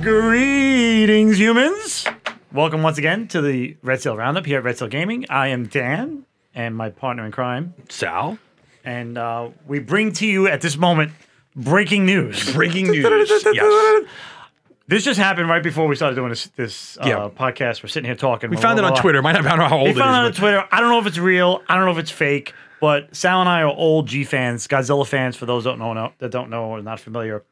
Greetings, humans. Welcome once again to the Red Seal Roundup here at Red Seal Gaming. I am Dan, and my partner in crime, Sal. And we bring to you at this moment breaking news. Breaking news, yes. This just happened right before we started doing this podcast. We're sitting here talking. We found it on Twitter. I don't know how old it is. We found it on Twitter. I don't know if it's real. I don't know if it's fake. But Sal and I are old G fans, Godzilla fans, for those that don't know or not familiar.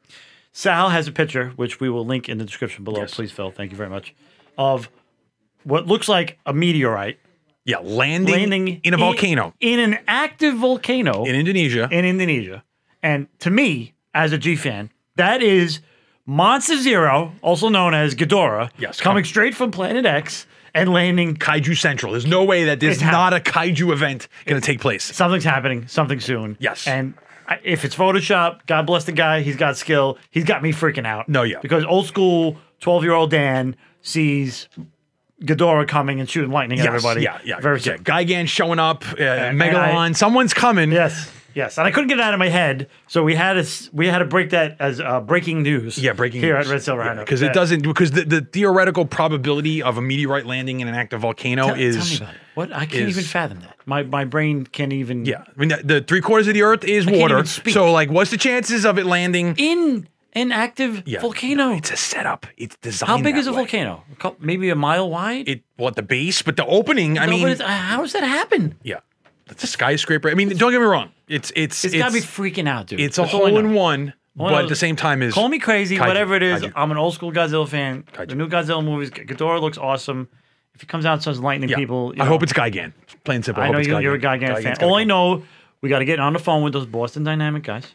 Sal has a picture, which we will link in the description below. Yes. Please, Phil. Thank you very much. Of what looks like a meteorite. Yeah, landing in a volcano. In an active volcano. In Indonesia. In Indonesia. And to me, as a G fan, that is Monster Zero, also known as Ghidorah, coming straight from Planet X and landing Kaiju Central. There's no way that there's not a Kaiju event going to take place. Something's happening. Something soon. Yes. And if it's Photoshop, God bless the guy. He's got skill. He's got me freaking out. No, yeah. Because old school 12-year-old Dan sees Ghidorah coming and shooting lightning at everybody. Yeah. Very sick. Gigan showing up, Megalon, someone's coming. Yes. And I couldn't get it out of my head, so we had to break that as breaking news. Yeah, breaking here news. At Red Seal Roundup. Because it doesn't, because the theoretical probability of a meteorite landing in an active volcano is... Tell me about it. What? I can't even fathom that. My brain can't even... Yeah. I mean, the 3/4 of the earth is water. So, like, what's the chances of it landing... in an active volcano? It's a setup. It's designed How big is a way. volcano? Maybe a mile wide? At the base, but the opening, I mean... how does that happen? Yeah. It's a skyscraper. I mean, don't get me wrong. It's got to be freaking out, dude. It's a hole in one, but at the same time is... Call me crazy, Kaiju, whatever it is. Kaiju. I'm an old school Godzilla fan. The new Godzilla movies, Ghidorah looks awesome. If he comes out and starts lightning people... I hope it's Gigan. Plain and simple. I know you're a Gigan fan. All I know, we got to get on the phone with those Boston Dynamic guys,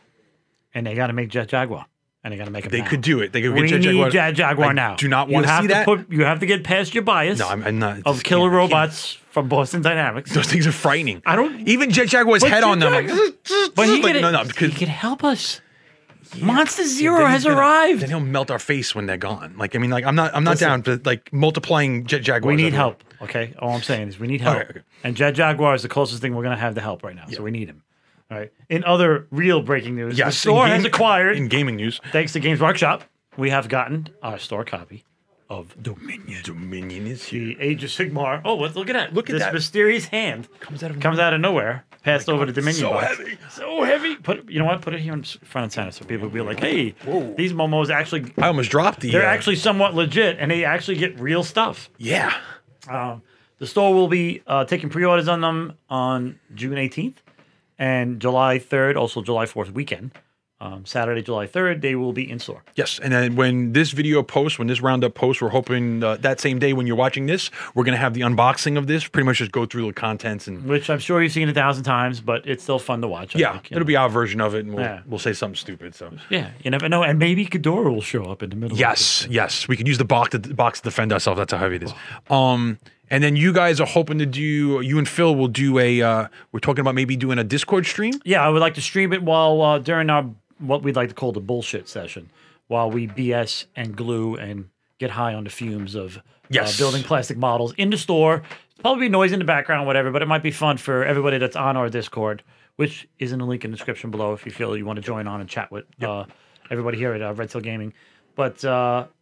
and they got to make Jet Jaguar. And they got to make it. They could do it. They could get Jet Jaguar. We need Jet Jaguar now. Do not want to see that. You have to get past your bias. No, I'm not. Of killer robots from Boston Dynamics. Those things are frightening. I don't even Jet Jaguar's head on them. But he could help us. Yeah. Monster Zero has arrived. Then he'll melt our face when they're gone. Like, I mean, like I'm not down for like multiplying Jet Jaguars. We need help. Okay, all I'm saying is we need help. Okay. And Jet Jaguar is the closest thing we're gonna have to help right now. So we need him. All right. In other real breaking news, the store has acquired. In gaming news, thanks to Games Workshop, we have gotten our store copy of Dominion. Dominion is here. The Age of Sigmar. Oh, look at that! Look at this that mysterious hand comes out of nowhere. Passed over to Dominion. So box. heavy. So heavy. You know what? Put it here in front and center so people will be like, "Hey, these momos actually." I almost dropped the. They're actually somewhat legit, and they actually get real stuff. Yeah. The store will be taking pre-orders on them on June 18th. And July 3rd, also July 4th weekend, Saturday, July 3rd, they will be in store. Yes, and then when this video posts, when this roundup posts, we're hoping that same day when you're watching this, we're going to have the unboxing of this, pretty much just go through the contents. Which I'm sure you've seen 1,000 times, but it's still fun to watch. I think, it'll be our version of it, and we'll say something stupid. So yeah, you never know. And maybe Ghidorah will show up in the middle of it. Yes. We could use the box to defend ourselves. That's how heavy it is. And then you guys are hoping to do, you and Phil will do we're talking about maybe doing a Discord stream? Yeah, I would like to stream it while during our, what we'd like to call the bullshit session, while we BS and glue and get high on the fumes of building plastic models in the store. Probably noise in the background, whatever, but it might be fun for everybody that's on our Discord, which is in the link in the description below if you feel you want to join on and chat with everybody here at Red Seal Gaming. But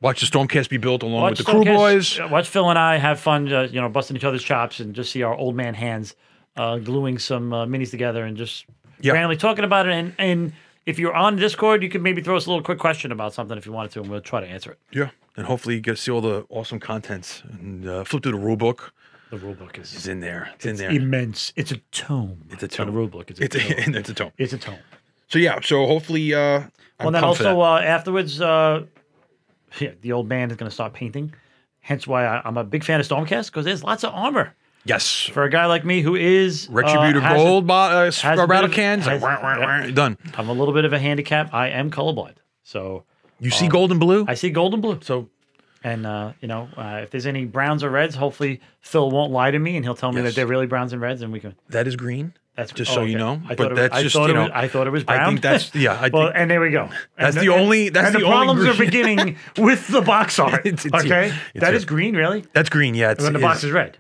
watch the Stormcast be built along with the crew boys. Watch Phil and I have fun, busting each other's chops and just see our old man hands gluing some minis together and just randomly talking about it. And if you're on Discord, you could maybe throw us a little quick question about something if you wanted to, and we'll try to answer it. Yeah, and hopefully you get to see all the awesome contents and flip through the rule book. The rule book is in there. It's in there. Immense. It's a tome. It's a tome. Not a rule book. It's a tome. It's a tome. It's a tome. So yeah. So hopefully. Well, then also afterwards. The old man is going to start painting. Hence why I'm a big fan of Stormcast, because there's lots of armor. Yes. For a guy like me who is... Retributor gold rattle cans. Done. I'm a little bit of a handicap. I am colorblind. So... You see gold and blue? I see gold and blue. So... And, if there's any browns or reds, hopefully Phil won't lie to me and he'll tell me that they're really browns and reds and we can... That is green. That's just so you know. I thought it was brown. I think that's well, and there we go. That's the only. That's the problems are beginning with the box art. Okay, that is green, really. That's green. Yeah, and the box is red.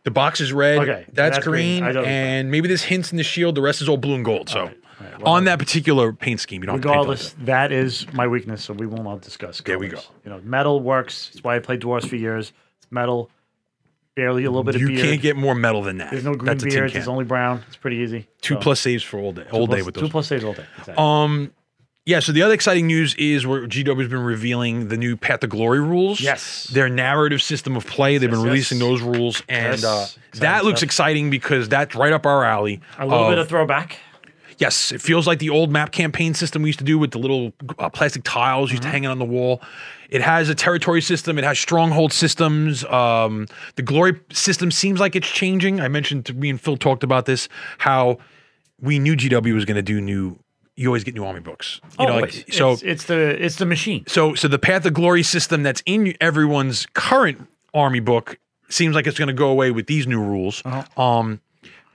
The box is red. Okay, that's green, and maybe there's hints in the shield. The rest is all blue and gold. So on that particular paint scheme. You don't Regardless, have to paint that is my weakness, so we will not discuss colors. There we go. You know, metal works. That's why I played dwarves for years. It's metal, barely a little bit of beard. You can't get more metal than that. There's no green beards. There's only brown. It's pretty easy. 2+ saves for all day. With those. 2+ saves all day. Exactly. Yeah, so the other exciting news is where GW has been revealing the new Path to Glory rules. Yes. Their narrative system of play. They've been releasing those rules. And that looks exciting because that's right up our alley. A little bit of throwback. Yes, it feels like the old map campaign system we used to do with the little plastic tiles used to hang on the wall. It has a territory system. It has stronghold systems. The glory system seems like it's changing. I mentioned, me and Phil talked about this, how we knew GW was going to do new. You always get new army books. You know, like, so it's the machine. So the Path of Glory system that's in everyone's current army book seems like it's going to go away with these new rules.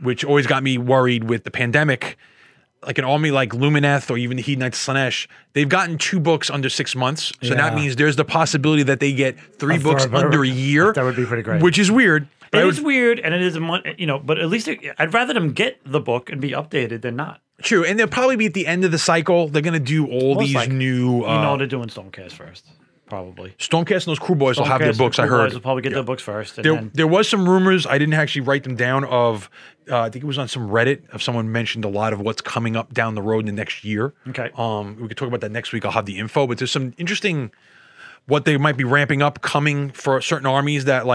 Which always got me worried with the pandemic. Like an army like Lumineth or even the Hedonites of Slaanesh, they've gotten 2 books under 6 months. So that means there's the possibility that they get 3 books under a year. That would be pretty great. Which is weird. It is weird, and it is but at least I'd rather them get the book and be updated than not. True, and they'll probably be at the end of the cycle. They're going to do all these new. You know they're doing Stormcast first, probably. Stormcast and those crew boys will have their books. I heard. Will probably get their books first. And there was some rumors. I didn't actually write them down. Of I think it was on some Reddit. Of someone mentioned a lot of what's coming up down the road in the next year. Okay. We could talk about that next week. I'll have the info, but there's some interesting what they might be ramping up coming for certain armies that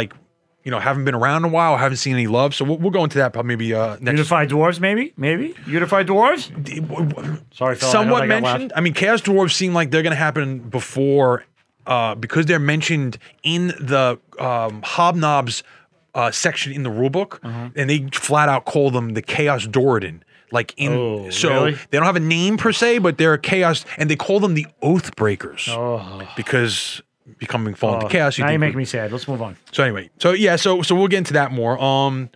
haven't been around in a while, haven't seen any love. So we'll go into that probably maybe next. Unified Dwarves, maybe? Unified Dwarves? Sorry, Phil, somewhat mentioned. I mean, Chaos Dwarves seem like they're going to happen before because they're mentioned in the Hobnobs section in the rulebook, and they flat out call them the Chaos Doradin. Really? They don't have a name per se, but they're Chaos, and they call them the Oath Breakers because becoming fallen to chaos. Now you make me sad. Let's move on. So anyway, so we'll get into that more.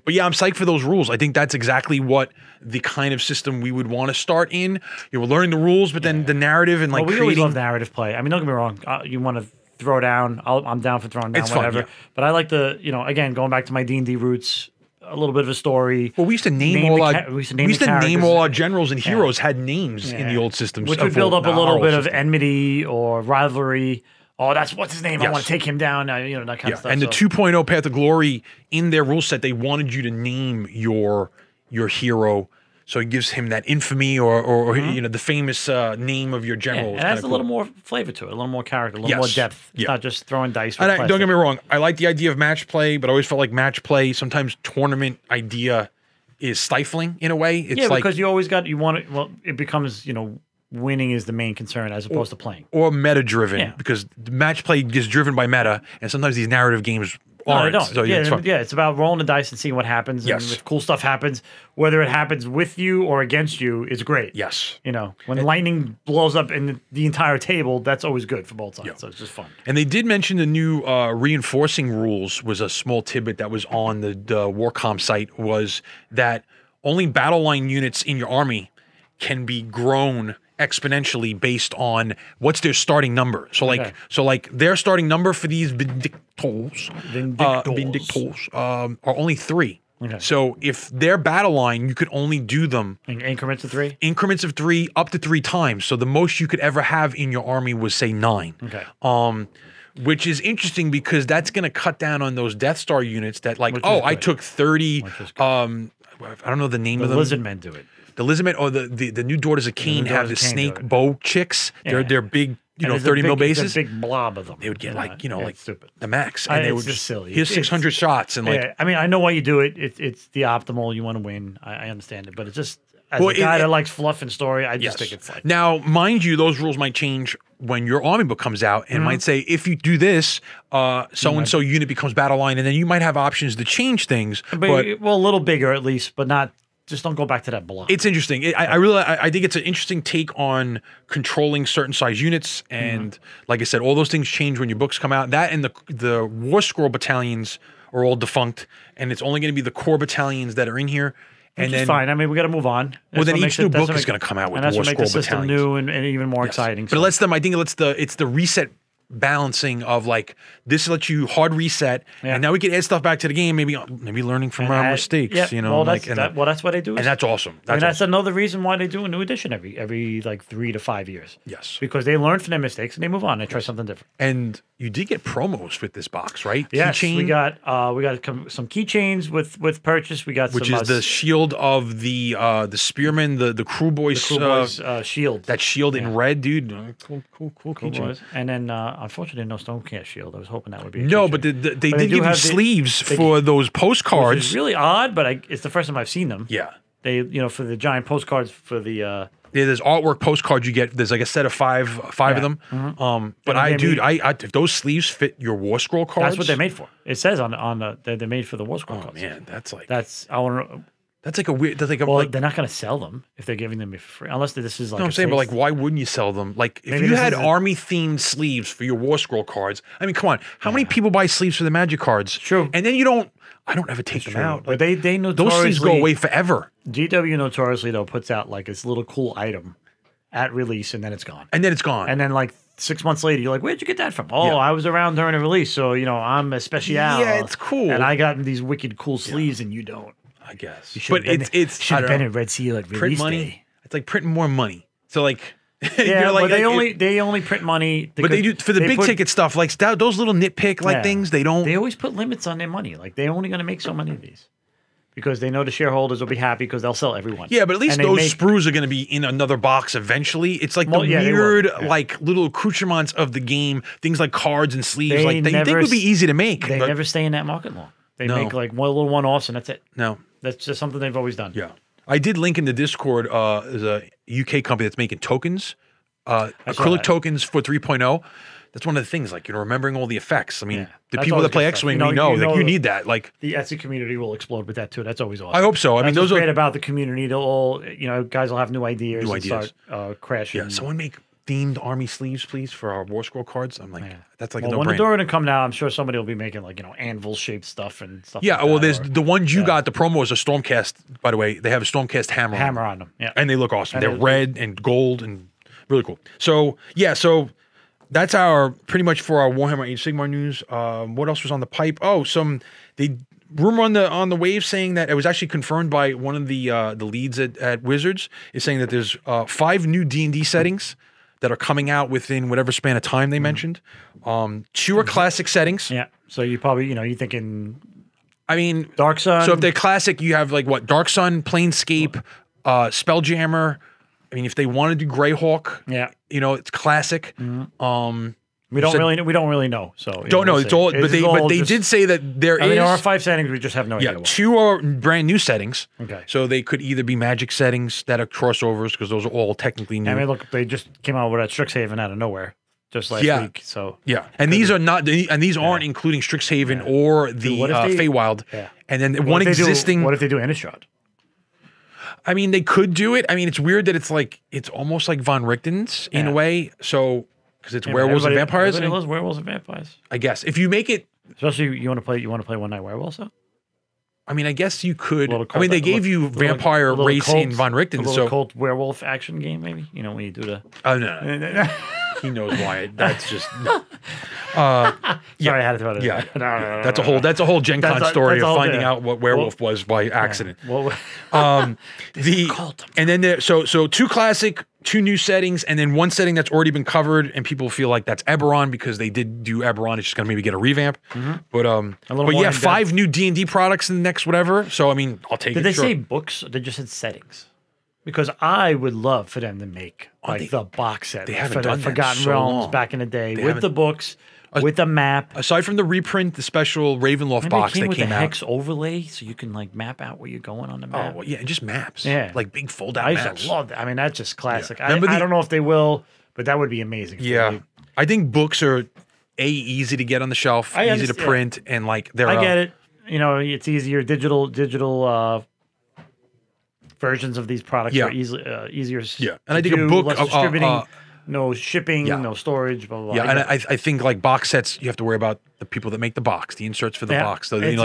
But yeah, I'm psyched for those rules. I think that's exactly what the kind of system we would want to start in. We're learning the rules, but then the narrative and we always love narrative play. I mean, don't get me wrong. You want to throw down? I'm down for throwing down. It's whatever. Fun, yeah. But I like the again going back to my D&D roots. A little bit of a story. Well, we used to name all our generals and heroes had names in the old systems, which would build up a little bit of enmity or rivalry. Oh, what's his name? I want to take him down. That kind of stuff. And the 2.0 Path of Glory in their rule set, they wanted you to name your hero, so it gives him that infamy or the famous name of your general. Yeah, it has a little more flavor to it, a little more character, a little more depth. It's not just throwing dice. Don't get me wrong. I like the idea of match play, but I always felt like match play sometimes tournament idea is stifling in a way. It's because you always it becomes winning is the main concern as opposed to playing. Or meta-driven, because the match play gets driven by meta, and sometimes these narrative games aren't. Don't. So, it's about rolling the dice and seeing what happens. And if cool stuff happens, whether it happens with you or against you, is great. Yes. When lightning blows up in the entire table, that's always good for both sides. So it's just fun. And they did mention the new reinforcing rules was a small tidbit that was on the Warcom site, was that only battle line units in your army can be grown exponentially based on what's their starting number. So their starting number for these Vindictors are only 3. Okay. So if their battle line, you could only do them in increments of 3? Increments of 3 up to 3 times. So the most you could ever have in your army was say 9. Okay. Which is interesting because that's going to cut down on those Death Star units that I took 30 I don't know the name of them. The Lizard Men do it. The Lizardmen or the new Daughters of Cain have the snake bow chicks. They're big, 30 mil bases. A big blob of them. They would get the max, and they would just silly. Here's 600 shots, and I mean, I know why you do it. It's the optimal. You want to win. I understand it, but it's just as a guy that likes fluff and story, I just think it's like now, mind you, those rules might change when your army book comes out, and might say if you do this, so and so unit becomes battle line, and then you might have options to change things. But a little bigger at least, but not. Just don't go back to that block. It's interesting. I think it's an interesting take on controlling certain size units, and like I said, all those things change when your books come out. That and the War Scroll battalions are all defunct, and it's only going to be the core battalions that are in here. Which is fine. I mean, we got to move on. Well, then each new book is going to come out with War Scroll battalions. New and even more exciting. But it lets them. I think it's the reset balancing of like this lets you hard reset, and now we can add stuff back to the game. Maybe learning from our mistakes. You know, well, like that's what they do, and that's awesome. That's another reason why they do a new edition every like 3 to 5 years. Yes, because they learn from their mistakes and they move on. They try something different. And you did get promos with this box, right? Yes, Keychain. we got some keychains with purchase. We got which some, is the shield of the spearman, the crew boys, shield. That shield in red, dude. Cool keychain. And then unfortunately, no Stormcast shield. I was hoping that would be. No, but they did give you sleeves for those postcards. Which is really odd, but it's the first time I've seen them. Yeah, they for the giant postcards for the. Yeah, there's artwork postcards you get. There's like a set of five of them. Mm-hmm. But if those sleeves fit your War Scroll cards, that's what they're made for. It says on the they're made for the War Scroll cards. Man, I want. That's like a weird. That's like they're not going to sell them if they're giving them for free, unless this is like. No, I'm saying, but like, why wouldn't you sell them? Like, if you had army themed sleeves for your War Scroll cards, I mean, come on, how many people buy sleeves for the Magic cards? True. And then you don't. I don't ever take them out. But they notoriously, those sleeves go away forever. GW notoriously though puts out like this little cool item at release, and then it's gone. And then like 6 months later, you're like, where'd you get that from? Oh, I was around during a release, so I'm a special. Yeah, it's cool. And I got these wicked cool sleeves, and you don't. I guess. But it's should have been at Red Seal at release money. Day. It's like printing more money. So like, yeah, but they only print money. But they do for the big ticket stuff, like those little nitpick things. They don't. They always put limits on their money. Like they're only going to make so many of these because they know the shareholders will be happy because they'll sell everyone. Yeah, but at least those sprues are going to be in another box eventually. It's like the weird, like little accoutrements of the game, things like cards and sleeves, that you think would be easy to make. They never stay in that market long. They make like one little one-offs and that's it. No. That's just something they've always done. Yeah. I did link in the Discord, there's a UK company that's making tokens, acrylic tokens for 3.0. That's one of the things, like, remembering all the effects. I mean, the people that play X-Wing, we know, like, you need that. Like, the Etsy community will explode with that, too. That's always awesome. I hope so. I mean, those are great about the community. They'll all, guys will have new ideas and start crashing. Yeah, someone make themed army sleeves, please, for our War Scroll cards. I'm like, that's like a no-brainer. When the Doran come now, I'm sure somebody will be making like anvil-shaped stuff and stuff. Yeah, like there's the ones you got. The promo is a Stormcast. By the way, they have a Stormcast hammer on them. Yeah, and they look awesome. They're red and gold and really cool. So so that's our pretty much for our Warhammer Age of Sigmar news. What else was on the pipe? Oh, rumor on the wave saying that it was actually confirmed by one of the leads at Wizards is saying that there's 5 new D&D settings that are coming out within whatever span of time they mentioned. 2 are classic settings. Yeah. So you probably, you're thinking. I mean, Dark Sun. So if they're classic, you have like what? Dark Sun, Planescape, Spelljammer. I mean, if they want to do Greyhawk, it's classic. Mm-hmm. We don't really know. So don't know. It's all, but they did say that there are 5 settings. We just have no idea. Yeah, 2 are brand new settings. Okay. So they could either be Magic settings that are crossovers because those are all technically new. I mean, look, they just came out with that Strixhaven out of nowhere just last week. So and these are not, and these aren't including Strixhaven or the Feywild. Yeah. And then what if they do Innistrad? I mean, they could do it. I mean, it's weird that it's almost like Von Richten's in a way. So. Because it's werewolves and vampires. Everybody loves werewolves and vampires. I guess if you make it, especially you want to play One Night Werewolf. So, I mean, I guess you could. I mean, they gave you vampire race in Von Richten, so cult werewolf action game, maybe. When you do the. Oh no. He knows why. That's just. Sorry, I had to throw it. Yeah, that's a whole Gen Con story of finding out what werewolf was by accident. And then so 2 classic, 2 new settings, and then 1 setting that's already been covered, and people feel like that's Eberron because they did do Eberron. It's just gonna maybe get a revamp. Mm-hmm. But 5 new D&D products in the next whatever. So I mean, I'll take it. Did they say books? Or they just said settings. Because I would love for them to make the box set for the Forgotten Realms back in the day with the books, with the map. Aside from the reprint, the special Ravenloft box that came out. With the hex overlay, so you can map out where you're going on the map. Oh, well, yeah, and just maps. Yeah. Like big fold-out maps. I used to love that. I mean, that's just classic. Yeah. I don't know if they will, but that would be amazing. Yeah. I think books are, easy to get on the shelf, easy to print, and they're... I get it. It's easier. Digital versions of these products are easier. Yeah, and I think a book, distributing, no shipping, no storage, blah blah. Yeah, and I think like box sets, you have to worry about the people that make the box, the inserts for the box. So it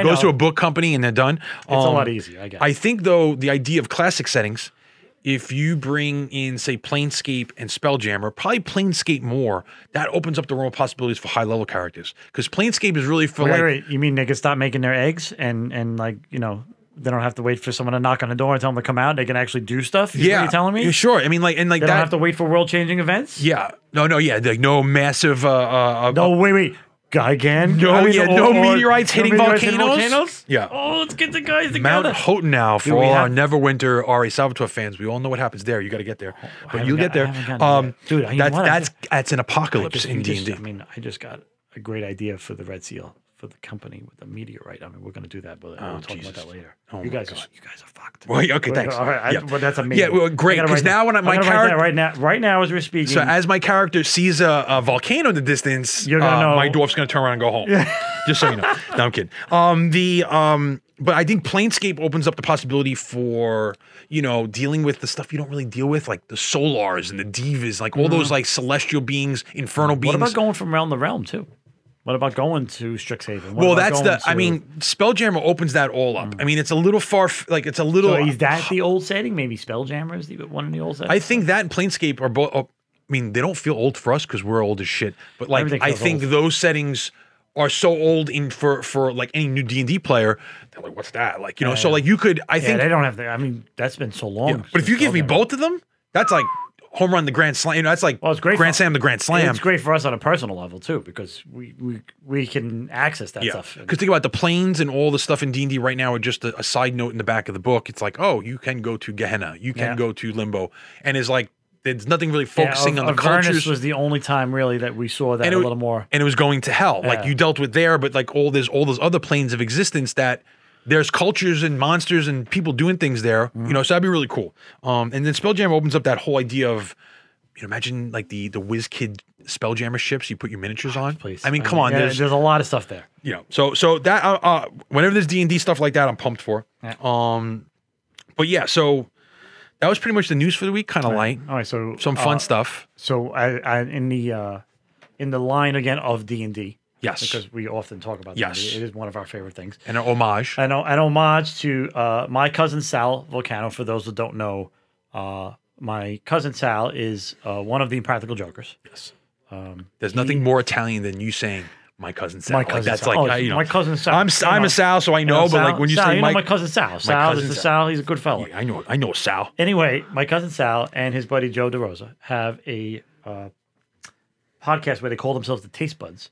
goes to a book company and they're done. It's a lot easier. I guess. I think though the idea of classic settings if you bring in, say, Planescape and Spelljammer, probably Planescape more, that opens up the realm of possibilities for high-level characters. Because Planescape is really for wait, you mean they can stop making their eggs and like, you know, they don't have to wait for someone to knock on the door and tell them to come out. They can actually do stuff. Is what you're telling me? Yeah, sure. I mean, like, and like they that. Don't have to wait for world-changing events. Yeah. No. Yeah. Like no massive. No, wait. Gaigan? No meteorites hitting volcanoes. Yeah. Oh, let's get the guys together. Mount Hotenau for all our Neverwinter Ari Salvatore fans. We all know what happens there. You got to get there, but you'll get there. Dude, that's an apocalypse in D&D. I mean, I just got a great idea for the Red Seal. For the company with the meteorite. I mean, we're going to do that, but we'll talk about that later. Oh you guys are fucked. Well, okay, thanks. All right, but that's amazing. Yeah, well, great. Because now when my character right now as we're speaking, so as my character sees a volcano in the distance, you're gonna know. My dwarf's going to turn around and go home. Just so you know. No, I'm kidding. But I think Planescape opens up the possibility for, you know, dealing with the stuff you don't really deal with, like the Solars and the Divas, like all those like celestial beings, infernal beings. What about going from realm to realm too? What about going to Strixhaven? Well, that's I mean, Spelljammer opens that all up. I mean, it's a little far, like it's a little. So is that the old setting? Maybe Spelljammer is one of the old settings? I think that and Planescape are both, I mean, they don't feel old for us because we're old as shit. But like, I think those settings are so old for like any new D&D player. They're like, what's that? Like, you know, so like you could, I think. they don't have I mean, that's been so long. Yeah, but if you give me both of them, that's like home run the grand slam. You know, that's like it's great grand slam the grand slam. It's great for us on a personal level too because we can access that stuff. Because think about the planes and all the stuff in D&D right now are just a side note in the back of the book. It's like, oh, you can go to Gehenna, you can go to Limbo, and it's like there's nothing really focusing on the cultures. Avernus was the only time really that we saw that a little more. And it was going to hell, like you dealt with there, but like all those other planes of existence that. There's cultures and monsters and people doing things there, you know, so that'd be really cool. And then Spelljammer opens up that whole idea of, you know, imagine like the WizKid Spelljammer ships you put your miniatures on. Please. I mean, come on. There's a lot of stuff there. You know, so that, whenever there's D&D stuff like that, I'm pumped for. Yeah. But yeah, so that was pretty much the news for the week, kind of light. All right, so. Some fun stuff. So in the line again of D&D. Yes. Because we often talk about that. It is one of our favorite things. And an homage. An homage to my cousin Sal Volcano. For those that don't know, my cousin Sal is one of the Impractical Jokers. Yes. There's nothing more Italian than you saying my cousin Sal. My cousin that's Sal. like, you know, my cousin Sal. I'm a Sal, so I know. But like when you say my cousin Sal, Sal is the Sal. He's a good fellow. Yeah, I know Sal. Anyway, my cousin Sal and his buddy Joe DeRosa have a podcast where they call themselves the Taste Buds.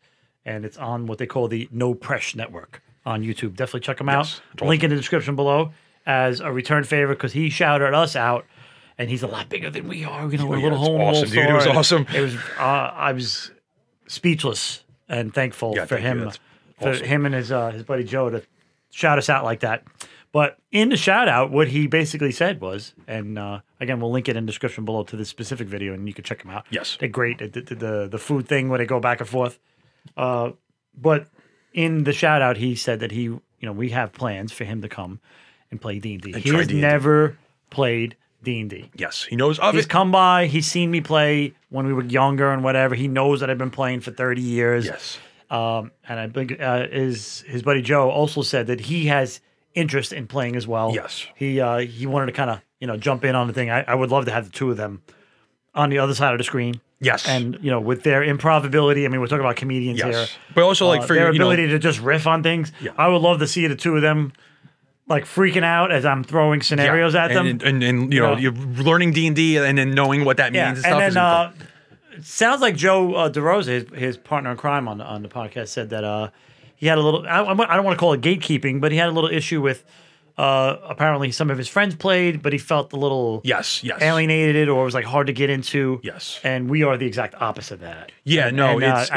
And it's on what they call the No Presh Network on YouTube. Definitely check them out. Link in the description below as a return favor because he shouted us out, and he's a lot bigger than we are. You know, we're a little home awesome, dude. It was awesome. It was. I was speechless and thankful for him, him and his buddy Joe to shout us out like that. But in the shout out, what he basically said was, and again, we'll link it in the description below to this specific video, and you can check them out. Yes, they're great. The food thing where they go back and forth. But in the shout out, he said that we have plans for him to come and play D&D. He has never played D&D. Yes, he knows of it. He's come by. He's seen me play when we were younger and whatever. He knows that I've been playing for 30 years. Yes. And I think his buddy Joe also said that he has interest in playing as well. Yes. He wanted to kind of jump in on the thing. I would love to have the two of them on the other side of the screen. Yes. And, with their improv ability, I mean, we're talking about comedians here. But also, like, for their ability to just riff on things. Yeah. I would love to see the two of them, like, freaking out as I'm throwing scenarios at them. And you're learning D&D and then knowing what that means and stuff. And then, it sounds like Joe DeRosa, his partner in crime on the podcast, said that he had a little, I don't want to call it gatekeeping, but he had a little issue with apparently some of his friends played, but he felt a little alienated or was like hard to get into. Yes. And we are the exact opposite of that. Yeah, and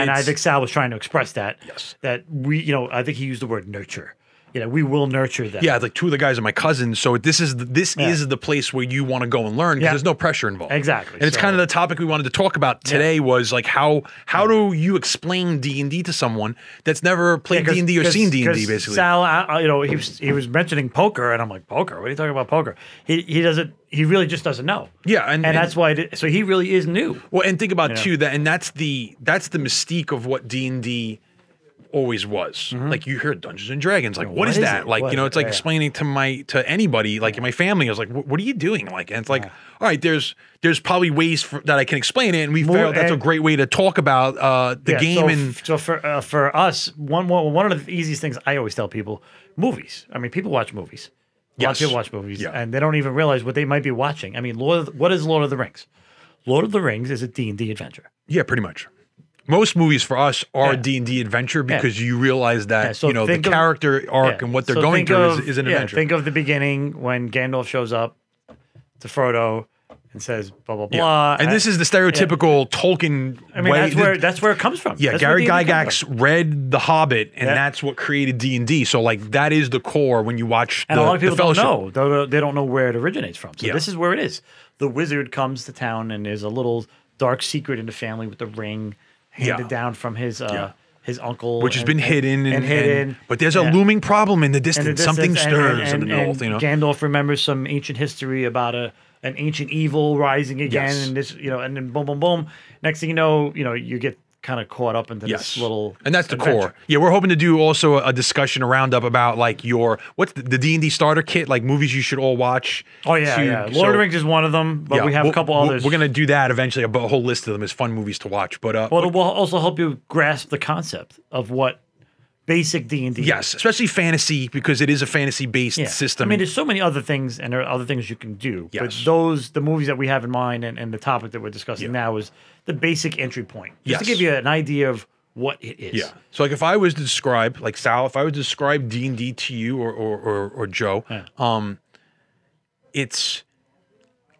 I think Sal was trying to express that. Yes. That we, I think he used the word nurture. We will nurture them. Yeah, like two of the guys are my cousins, so this is the place where you want to go and learn because there's no pressure involved. Exactly. And it's kind of the topic we wanted to talk about today was like how do you explain D&D to someone that's never played D&D or seen D&D basically. Sal, he was mentioning poker and I'm like, poker? What are you talking about poker? He really just doesn't know. Yeah, and that's why so he really is new. Well, and think about too that's the mystique of what D&D always was. Like you hear Dungeons and Dragons, like what is is that? it? Like What you know, is it's it? like Yeah. explaining to anybody, like in my family. I was like, what are you doing? Like, and it's like, all right, there's probably ways that I can explain it, and we felt that's a great way to talk about the game. So for us, one of the easiest things I always tell people: movies. I mean, people watch movies. A lot of people watch movies, and they don't even realize what they might be watching. I mean, what is Lord of the Rings? Lord of the Rings is a D&D adventure. Yeah, pretty much. Most movies for us are D&D adventure because you realize that so the character arc and what they're going through is an adventure. Think of the beginning when Gandalf shows up to Frodo and says blah blah blah. And this is the stereotypical Tolkien way. That's where it comes from. Yeah, That's Gary where D&D Gygax read The Hobbit, and that's what created D&D. So like that is the core when you watch and a lot of people don't Fellowship. know. They don't know where it originates from. So this is where it is. The wizard comes to town, and there's a little dark secret in the family with the ring handed down from his uncle, which has been hidden and hidden. But there's a looming problem in the distance. Something stirs in the north. And Gandalf remembers some ancient history about an ancient evil rising again, and this, and then boom, boom, boom. Next thing you know, you get kind of caught up into this little, and that's the adventure. core. Yeah, we're hoping to do also a discussion, a roundup about like what's the D&D starter kit, like movies you should all watch. Oh yeah, Lord of the Rings is one of them, but we have a couple others. We're gonna do that eventually, a whole list of them as fun movies to watch. But well, it will also help you grasp the concept of what basic D&D. Yes, especially fantasy, because it is a fantasy-based system. I mean, there's so many other things, and there are other things you can do. Yes. But the movies that we have in mind and the topic that we're discussing now is the basic entry point. Just to give you an idea of what it is. Yeah. So like if I was to describe, like Sal, if I was to describe D&D to you or Joe, I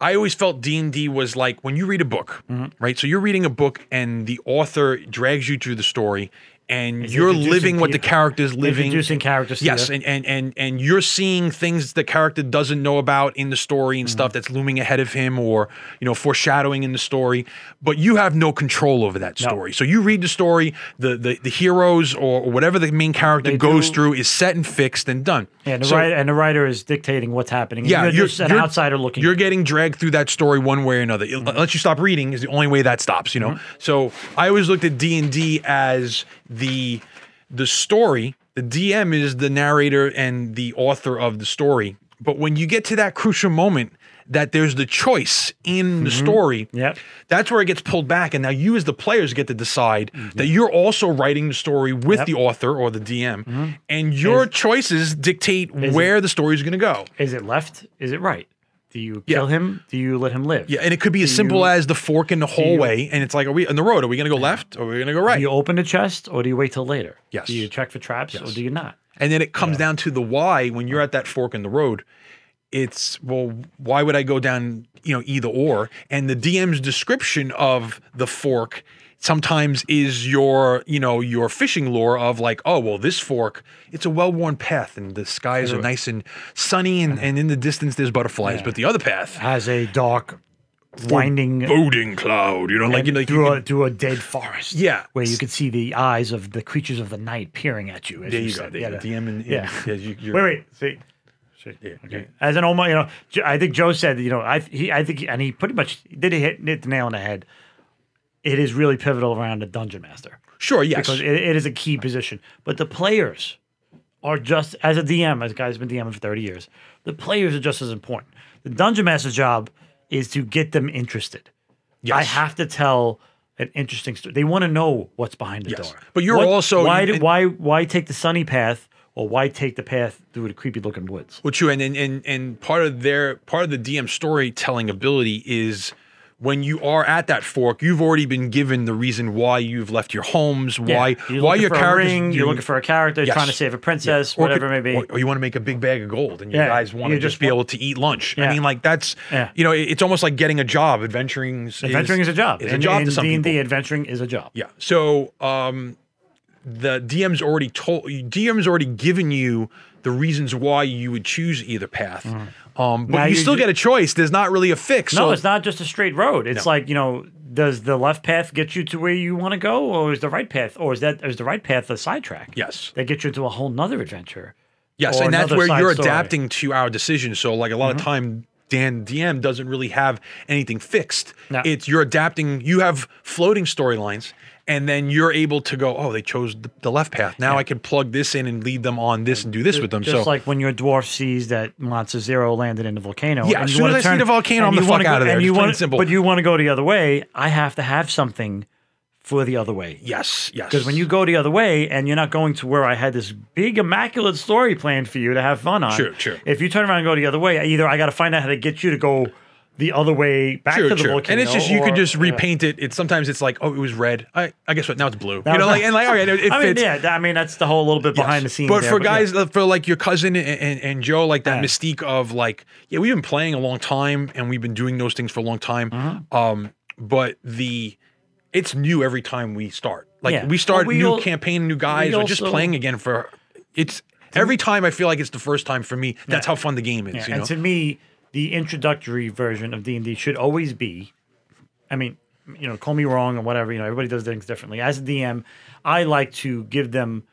always felt D&D was like when you read a book, right? So you're reading a book and the author drags you through the story, and you're living what the character's living. Introducing characters to yes, you. and you're seeing things the character doesn't know about in the story and stuff that's looming ahead of him, or foreshadowing in the story. But you have no control over that story. So you read the story, the heroes or whatever the main character goes through is set and fixed and done. Yeah, and the writer is dictating what's happening. And you're just an outsider looking. You're getting dragged through that story one way or another. Unless you stop reading is the only way that stops. So I always looked at D&D as the story. The DM is the narrator and the author of the story. But when you get to that crucial moment that there's the choice in the story, that's where it gets pulled back. And now you as the players get to decide that you're also writing the story with the author or the DM. And your choices dictate where the story is going to go. Is it left? Is it right? Do you kill him? Do you let him live? Yeah, and it could be as simple as the fork in the hallway, and it's like, are we on the road? Are we going to go left or are we going to go right? Do you open the chest or do you wait till later? Yes. Do you check for traps or do you not? And then it comes down to the why. When you're at that fork in the road, it's, well, why would I go down, either or? And the DM's description of the fork sometimes is your fishing lure of like, oh, well, this fork, it's a well-worn path and the skies are nice and sunny and in the distance there's butterflies, but the other path has a dark, winding boding cloud, through a dead forest. Yeah. Where you could see the eyes of the creatures of the night peering at you. As there you you said. go. DM and wait. See. Okay. As an almost, I think Joe said, I think, and he pretty much did hit the nail on the head. It is really pivotal around the dungeon master. Sure, yes. Because it is a key position. But the players are just, as a DM, as a guy who's been DMing for 30 years, the players are just as important. The dungeon master's job is to get them interested. Yes. I have to tell an interesting story. They want to know what's behind the door. But you're also... Why take the sunny path, or why take the path through the creepy looking woods? Well, true, and part of the DM storytelling ability is when you are at that fork, you've already been given the reason why you've left your homes, why your character, you're looking for a character, trying to save a princess, whatever it may be, or you want to make a big bag of gold, and you guys want to just be able to eat lunch. I mean, like that's it's almost like getting a job. Adventuring is a job. It's a job to some people. In D&D, adventuring is a job. Yeah. So the DM's already given you the reasons why you would choose either path. But you still get a choice. There's not really a fix. No, it's not just a straight road. It's like, does the left path get you to where you want to go, or is the right path, is the right path a sidetrack? Yes. That gets you into a whole nother adventure. Yes, and that's where you're adapting to our decisions. So like a lot of time, DM doesn't really have anything fixed. No. You're adapting. You have floating storylines. and then you're able to go, oh, they chose the left path. Now I can plug this in and lead them on this and do this with them. Just so like when your dwarf sees that Monster Zero landed in the volcano. yeah, as soon as I see the volcano, I'm the fuck out of there. It's plain and simple. But you want to go the other way, I have to have something for the other way. Yes. Because when you go the other way and you're not going to where I had this big immaculate story planned for you to have fun on. Sure. If you turn around and go the other way, either I got to find out how to get you to go the other way back to the volcano. And it's just, you could just repaint it. It's sometimes it's like, oh, it was red. I guess what? Now it's blue. You know, like, and like, all right, it fits. I mean, that's the whole little bit behind the scenes. But for guys, for like your cousin and Joe, like that mystique of like, yeah, we've been playing a long time and we've been doing those things for a long time. But it's new every time we start. Like we start new campaign, new guys, or just playing again every time I feel like it's the first time for me. That's how fun the game is. You know? And to me, the introductory version of D&D should always be, I mean, you know, call me wrong or whatever, you know, everybody does things differently. As a DM, I like to give them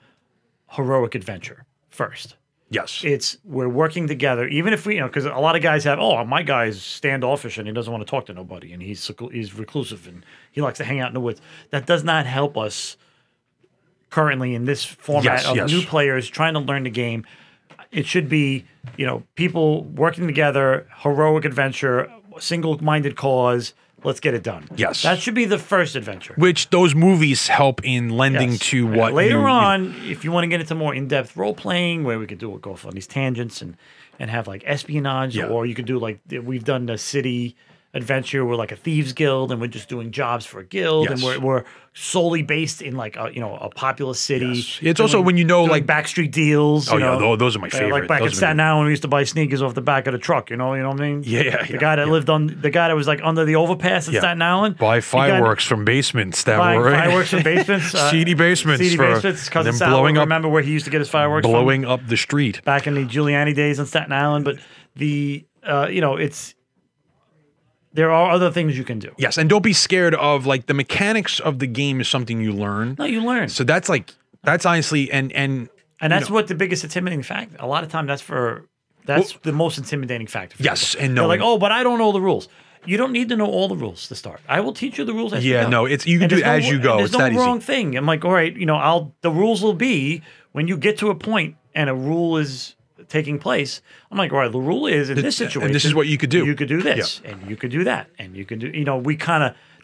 heroic adventure first. Yes. We're working together, even if we, you know, because a lot of guys have, oh, my guy's standoffish and he doesn't want to talk to nobody and he's reclusive and he likes to hang out in the woods. That does not help us currently in this format of new players trying to learn the game. It should be, you know, people working together, heroic adventure, single-minded cause. Let's get it done. Yes. That should be the first adventure. Which those movies help in lending to what later on, if you want to get into more in-depth role-playing, where we could go off on these tangents and have like espionage, or you could do like we've done the city adventure. We're like a thieves guild, and we're just doing jobs for a guild, and we're solely based in like a populous city. Yes. It's also when you know like backstreet deals. Oh yeah, those are my favorite. Like back in Staten Island, we used to buy sneakers off the back of the truck. You know what I mean? Yeah. The guy that lived on the guy that was like under the overpass in Staten Island. Buy fireworks from basements that were fireworks from basements, seedy basements, Cousin Sal, blowing up. Remember where he used to get his fireworks? Blowing up the street back in the Giuliani days on Staten Island. But there are other things you can do. Yes, and don't be scared of like the mechanics of the game is something you learn. No, you learn. So that's honestly and that's what the biggest intimidating factor. A lot of time that's the most intimidating factor. Yes, people. And they're like, oh, but I don't know the rules. You don't need to know all the rules to start. I will teach you the rules as you go. No, you can do it as you go. There's no wrong thing. I'm like, all right, the rules will be when you get to a point and a rule is taking place. I'm like, all right, the rule is in this situation. And this is what you could do. You could do this, and you could do that, and you could do.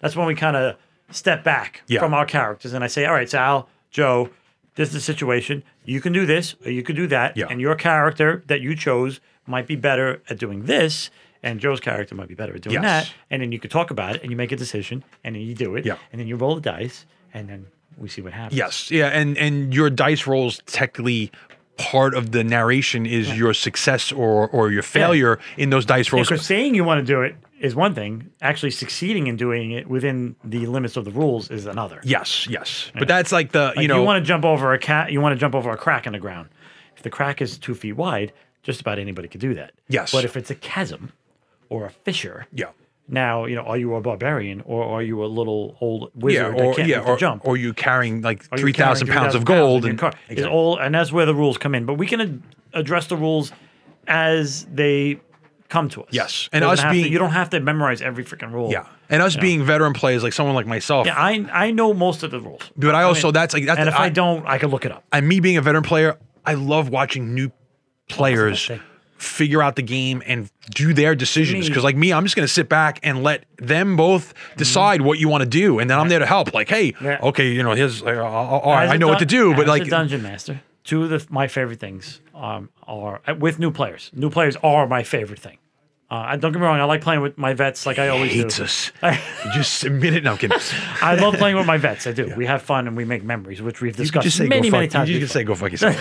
That's when we kind of step back from our characters, and I say, all right, Sal, Joe, this is the situation. You can do this, or you could do that, and your character that you chose might be better at doing this, and Joe's character might be better at doing that, and then you could talk about it, and you make a decision, and then you do it, and then you roll the dice, and then we see what happens. Yes, and your dice rolls technically. Part of the narration is your success or your failure in those dice rolls. Because saying you want to do it is one thing. Actually succeeding in doing it within the limits of the rules is another. Yes. But that's like you want to jump over you want to jump over a crack in the ground. If the crack is 2 feet wide, just about anybody could do that. Yes. But if it's a chasm or a fissure, now, are you a barbarian or are you a little old wizard that can't jump? Or you carrying like 3,000 pounds of gold in your car. Exactly. And that's where the rules come in. But we can address the rules as they come to us. Yes. And you don't have to memorize every freaking rule. Yeah. And us being veteran players, like someone like myself. Yeah, I know most of the rules. But I also, that's and if I don't, I can look it up. And me being a veteran player, I love watching new players figure out the game and do their decisions. Because like me, I'm just going to sit back and let them both decide what you want to do. And then I'm there to help. Like, hey, okay, here's, I know what to do. But like as a dungeon master, two of my favorite things are with new players. New players are my favorite thing. Don't get me wrong, I like playing with my vets like I always do. Hates us. You just admit it. No, I'm kidding. I love playing with my vets. I do. Yeah. We have fun and we make memories, which we've discussed many times. You can say go fuck yourself.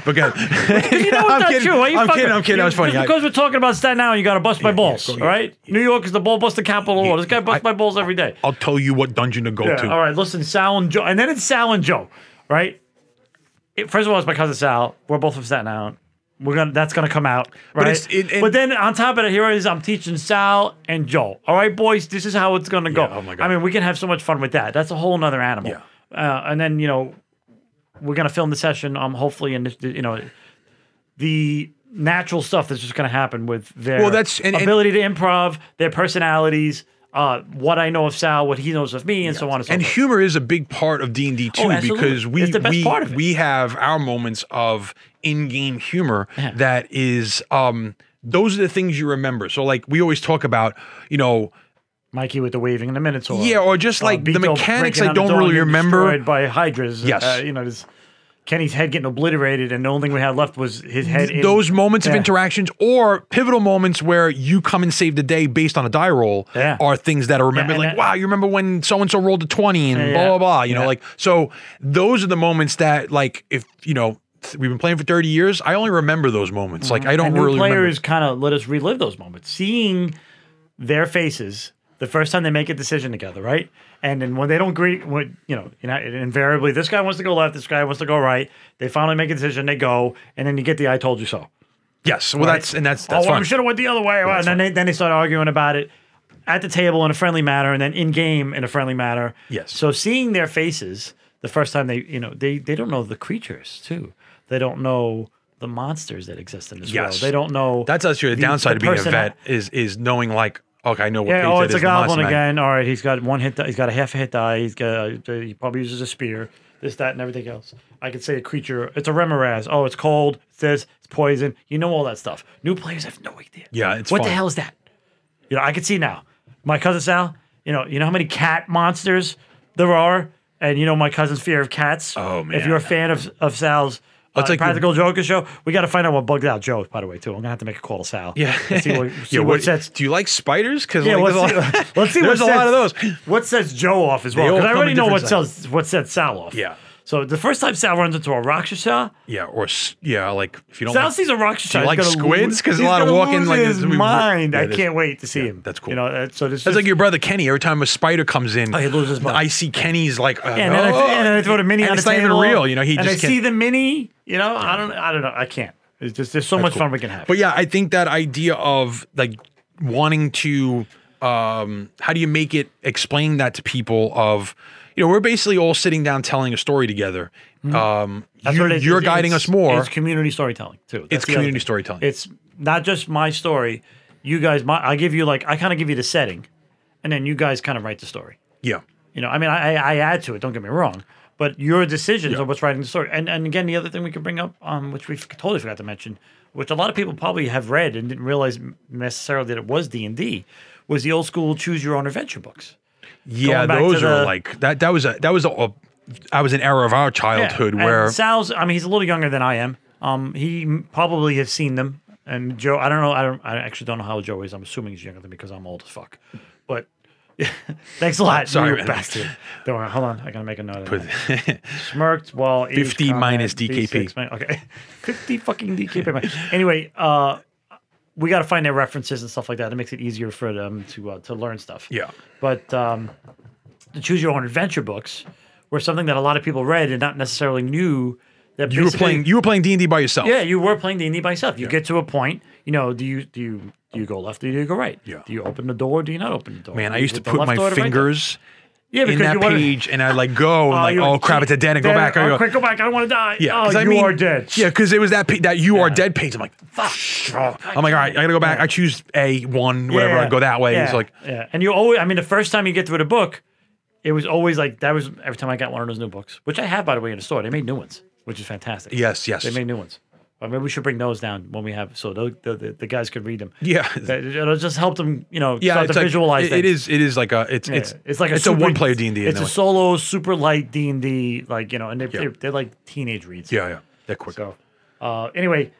But good. I'm kidding. True. I'm kidding. That was funny. Because we're talking about Staten Island, you got to bust my balls. All right? New York is the ball busting capital of the world. This guy busts my balls every day. I'll tell you what dungeon to go to. All right, listen, Sal and Joe. And then it's Sal and Joe, right? First of all, it's my cousin Sal. We're both from Staten Island. That's gonna come out, right? But then on top of it, here it is. I'm teaching Sal and Joe. All right, boys, this is how it's gonna go. Oh my God. I mean, we can have so much fun with that. That's a whole nother animal. Yeah. And then we're gonna film the session. Hopefully, and the natural stuff that's just gonna happen with their ability to improv, their personalities. what I know of Sal, what he knows of me, and so on and so And forth. humor is a big part of D&D too, absolutely. because It's the best part of it. we have our moments of in-game humor that is those are the things you remember. So like we always talk about, you know, Mikey with the waving and the Minotaur. yeah, or just like the Beto mechanics breaking I down the don't door and really getting remember. destroyed by hydras. Yes. You know, this Kenny's head getting obliterated, and the only thing we had left was his head. Those moments of interactions or pivotal moments where you come and save the day based on a die roll are things that are remembered. and Like, wow, you remember when so-and-so rolled a 20 and blah, blah, blah. You know, like, so those are the moments that, like, if, you know, we've been playing for 30 years, I only remember those moments. Like, I don't and really new remember. players kind of let us relive those moments. Seeing their faces the first time they make a decision together, right? And then when they don't agree, you know, invariably, this guy wants to go left, this guy wants to go right. They finally make a decision, they go, and then you get the "I told you so." Yes, well, right? that's oh, fine. I should have went the other way. Well, and then they start arguing about it at the table in a friendly manner, and then in game in a friendly manner. Yes. So seeing their faces the first time they don't know the creatures too. They don't know the monsters that exist in this world. They don't know. That's actually the downside of being a vet is knowing, like, okay, I know what page that it's is a in the goblin monster again. All right, he's got one hit. He's got a half a hit die. He probably uses a spear. This, that, and everything else. I could say a creature. It's a remoraz. Oh, it's cold. It's this. It's poison. You know all that stuff. New players have no idea. Yeah, it's what fun. the hell is that? You know, I can see now. My cousin Sal. You know how many cat monsters there are, and you know my cousin's fear of cats. Oh man! If you're a fan of Sal's. Like Practical Joker show. We got to find out what bugged out Joe, by the way, too. I'm gonna have to make a call to Sal. Yeah. See what sets. Do you like spiders? Because let's see. There's a lot of those. What sets Joe off as well? Because I already know what sets Sal off. Yeah. So the first time Sal runs into a Rakshasa. Yeah, like if you don't. Sal sees a Rakshasa. Do you like squids? Because a lot of walking, like his mind. I can't wait to see him. That's cool. You know, so this that's like your brother Kenny. Every time a spider comes in, he loses his mind. I see Kenny's like, and then I throw the mini on the it's not table. even real. You know, he and just I can't. see the mini. You know, I don't know. I can't. It's just there's so much fun we can have. But yeah, I think that idea of like wanting to, how do you make it? Explain that to people of, you know, we're basically all sitting down telling a story together. That's what it is. You're guiding us more. It's community storytelling too. It's community storytelling. It's not just my story. You guys, I give you I kind of give you the setting, and then you guys kind of write the story. Yeah. You know, I mean, I add to it. Don't get me wrong, but your decisions are what's writing the story. And again, the other thing we could bring up, which we totally forgot to mention, which a lot of people probably have read and didn't realize necessarily that it was D&D, was the old school choose your own adventure books. Yeah, those are like that. That was an era of our childhood where Sal's. I mean, he's a little younger than I am. He probably has seen them. And Joe, I don't know. I actually don't know how Joe is. I'm assuming he's younger than me because I'm old as fuck. But thanks a lot, sorry, you bastard. Don't worry. Hold on. I gotta make a note of that. Smirked while 50 minus DKP. Okay, 50 fucking DKP. Anyway, we got to find their references and stuff like that. It makes it easier for them to learn stuff. Yeah. But the choose your own adventure books were something that a lot of people read and not necessarily knew that you were playing D&D by yourself. Yeah, you were playing D&D by yourself. You get to a point, you know, do you go left or do you go right? Yeah. Do you open the door or do you not open the door? Man, I used to put my fingers in that page and I like go and oh crap, it's a dead and go back. Quick, go back. I don't want to die. Yeah, oh, you are dead. Yeah, because it was that you are dead page. I'm like, fuck. I'm like, all right, I gotta go back. I choose A1, whatever. I go that way. Yeah. It's like, and you always, I mean, the first time you get through the book, it was always like that was every time I got one of those new books, which I have by the way in the store. They made new ones, which is fantastic. Yes. They made new ones. But maybe we should bring those down when we have so the guys could read them. Yeah, it'll just help them, you know, start to visualize things. It is like it's a one player D&D. It's a solo super light D&D, like, you know, and they're like teenage reads. Yeah, they're quick. So anyway,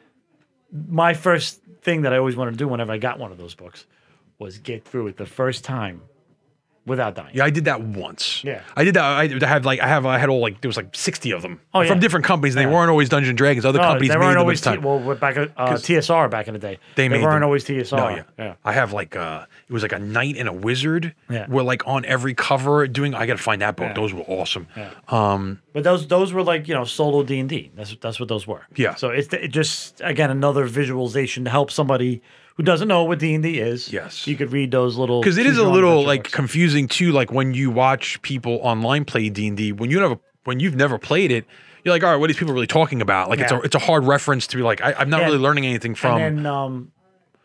my first thing that I always wanted to do whenever I got one of those books was get through it the first time without dying. Yeah, I did that once. Yeah. I did that. I had all like, there was like 60 of them from different companies. And they weren't always Dungeons and Dragons. Other companies they made weren't them always at the time. well, back at TSR back in the day. They weren't them. always TSR. No, yeah. I have like, it was like a knight and a wizard. Yeah. Were like on every cover doing, I got to find that book. Yeah. Those were awesome. Yeah. But those were like, you know, solo D&D. That's what those were. Yeah. So it just, again, another visualization to help somebody who doesn't know what D&D is. Yes. You could read those little... Because it is a little like confusing too, like when you watch people online play D&D, when you've never played it, you're like, all right, what are these people really talking about? Like it's a hard reference to be like, I'm not really learning anything from. And then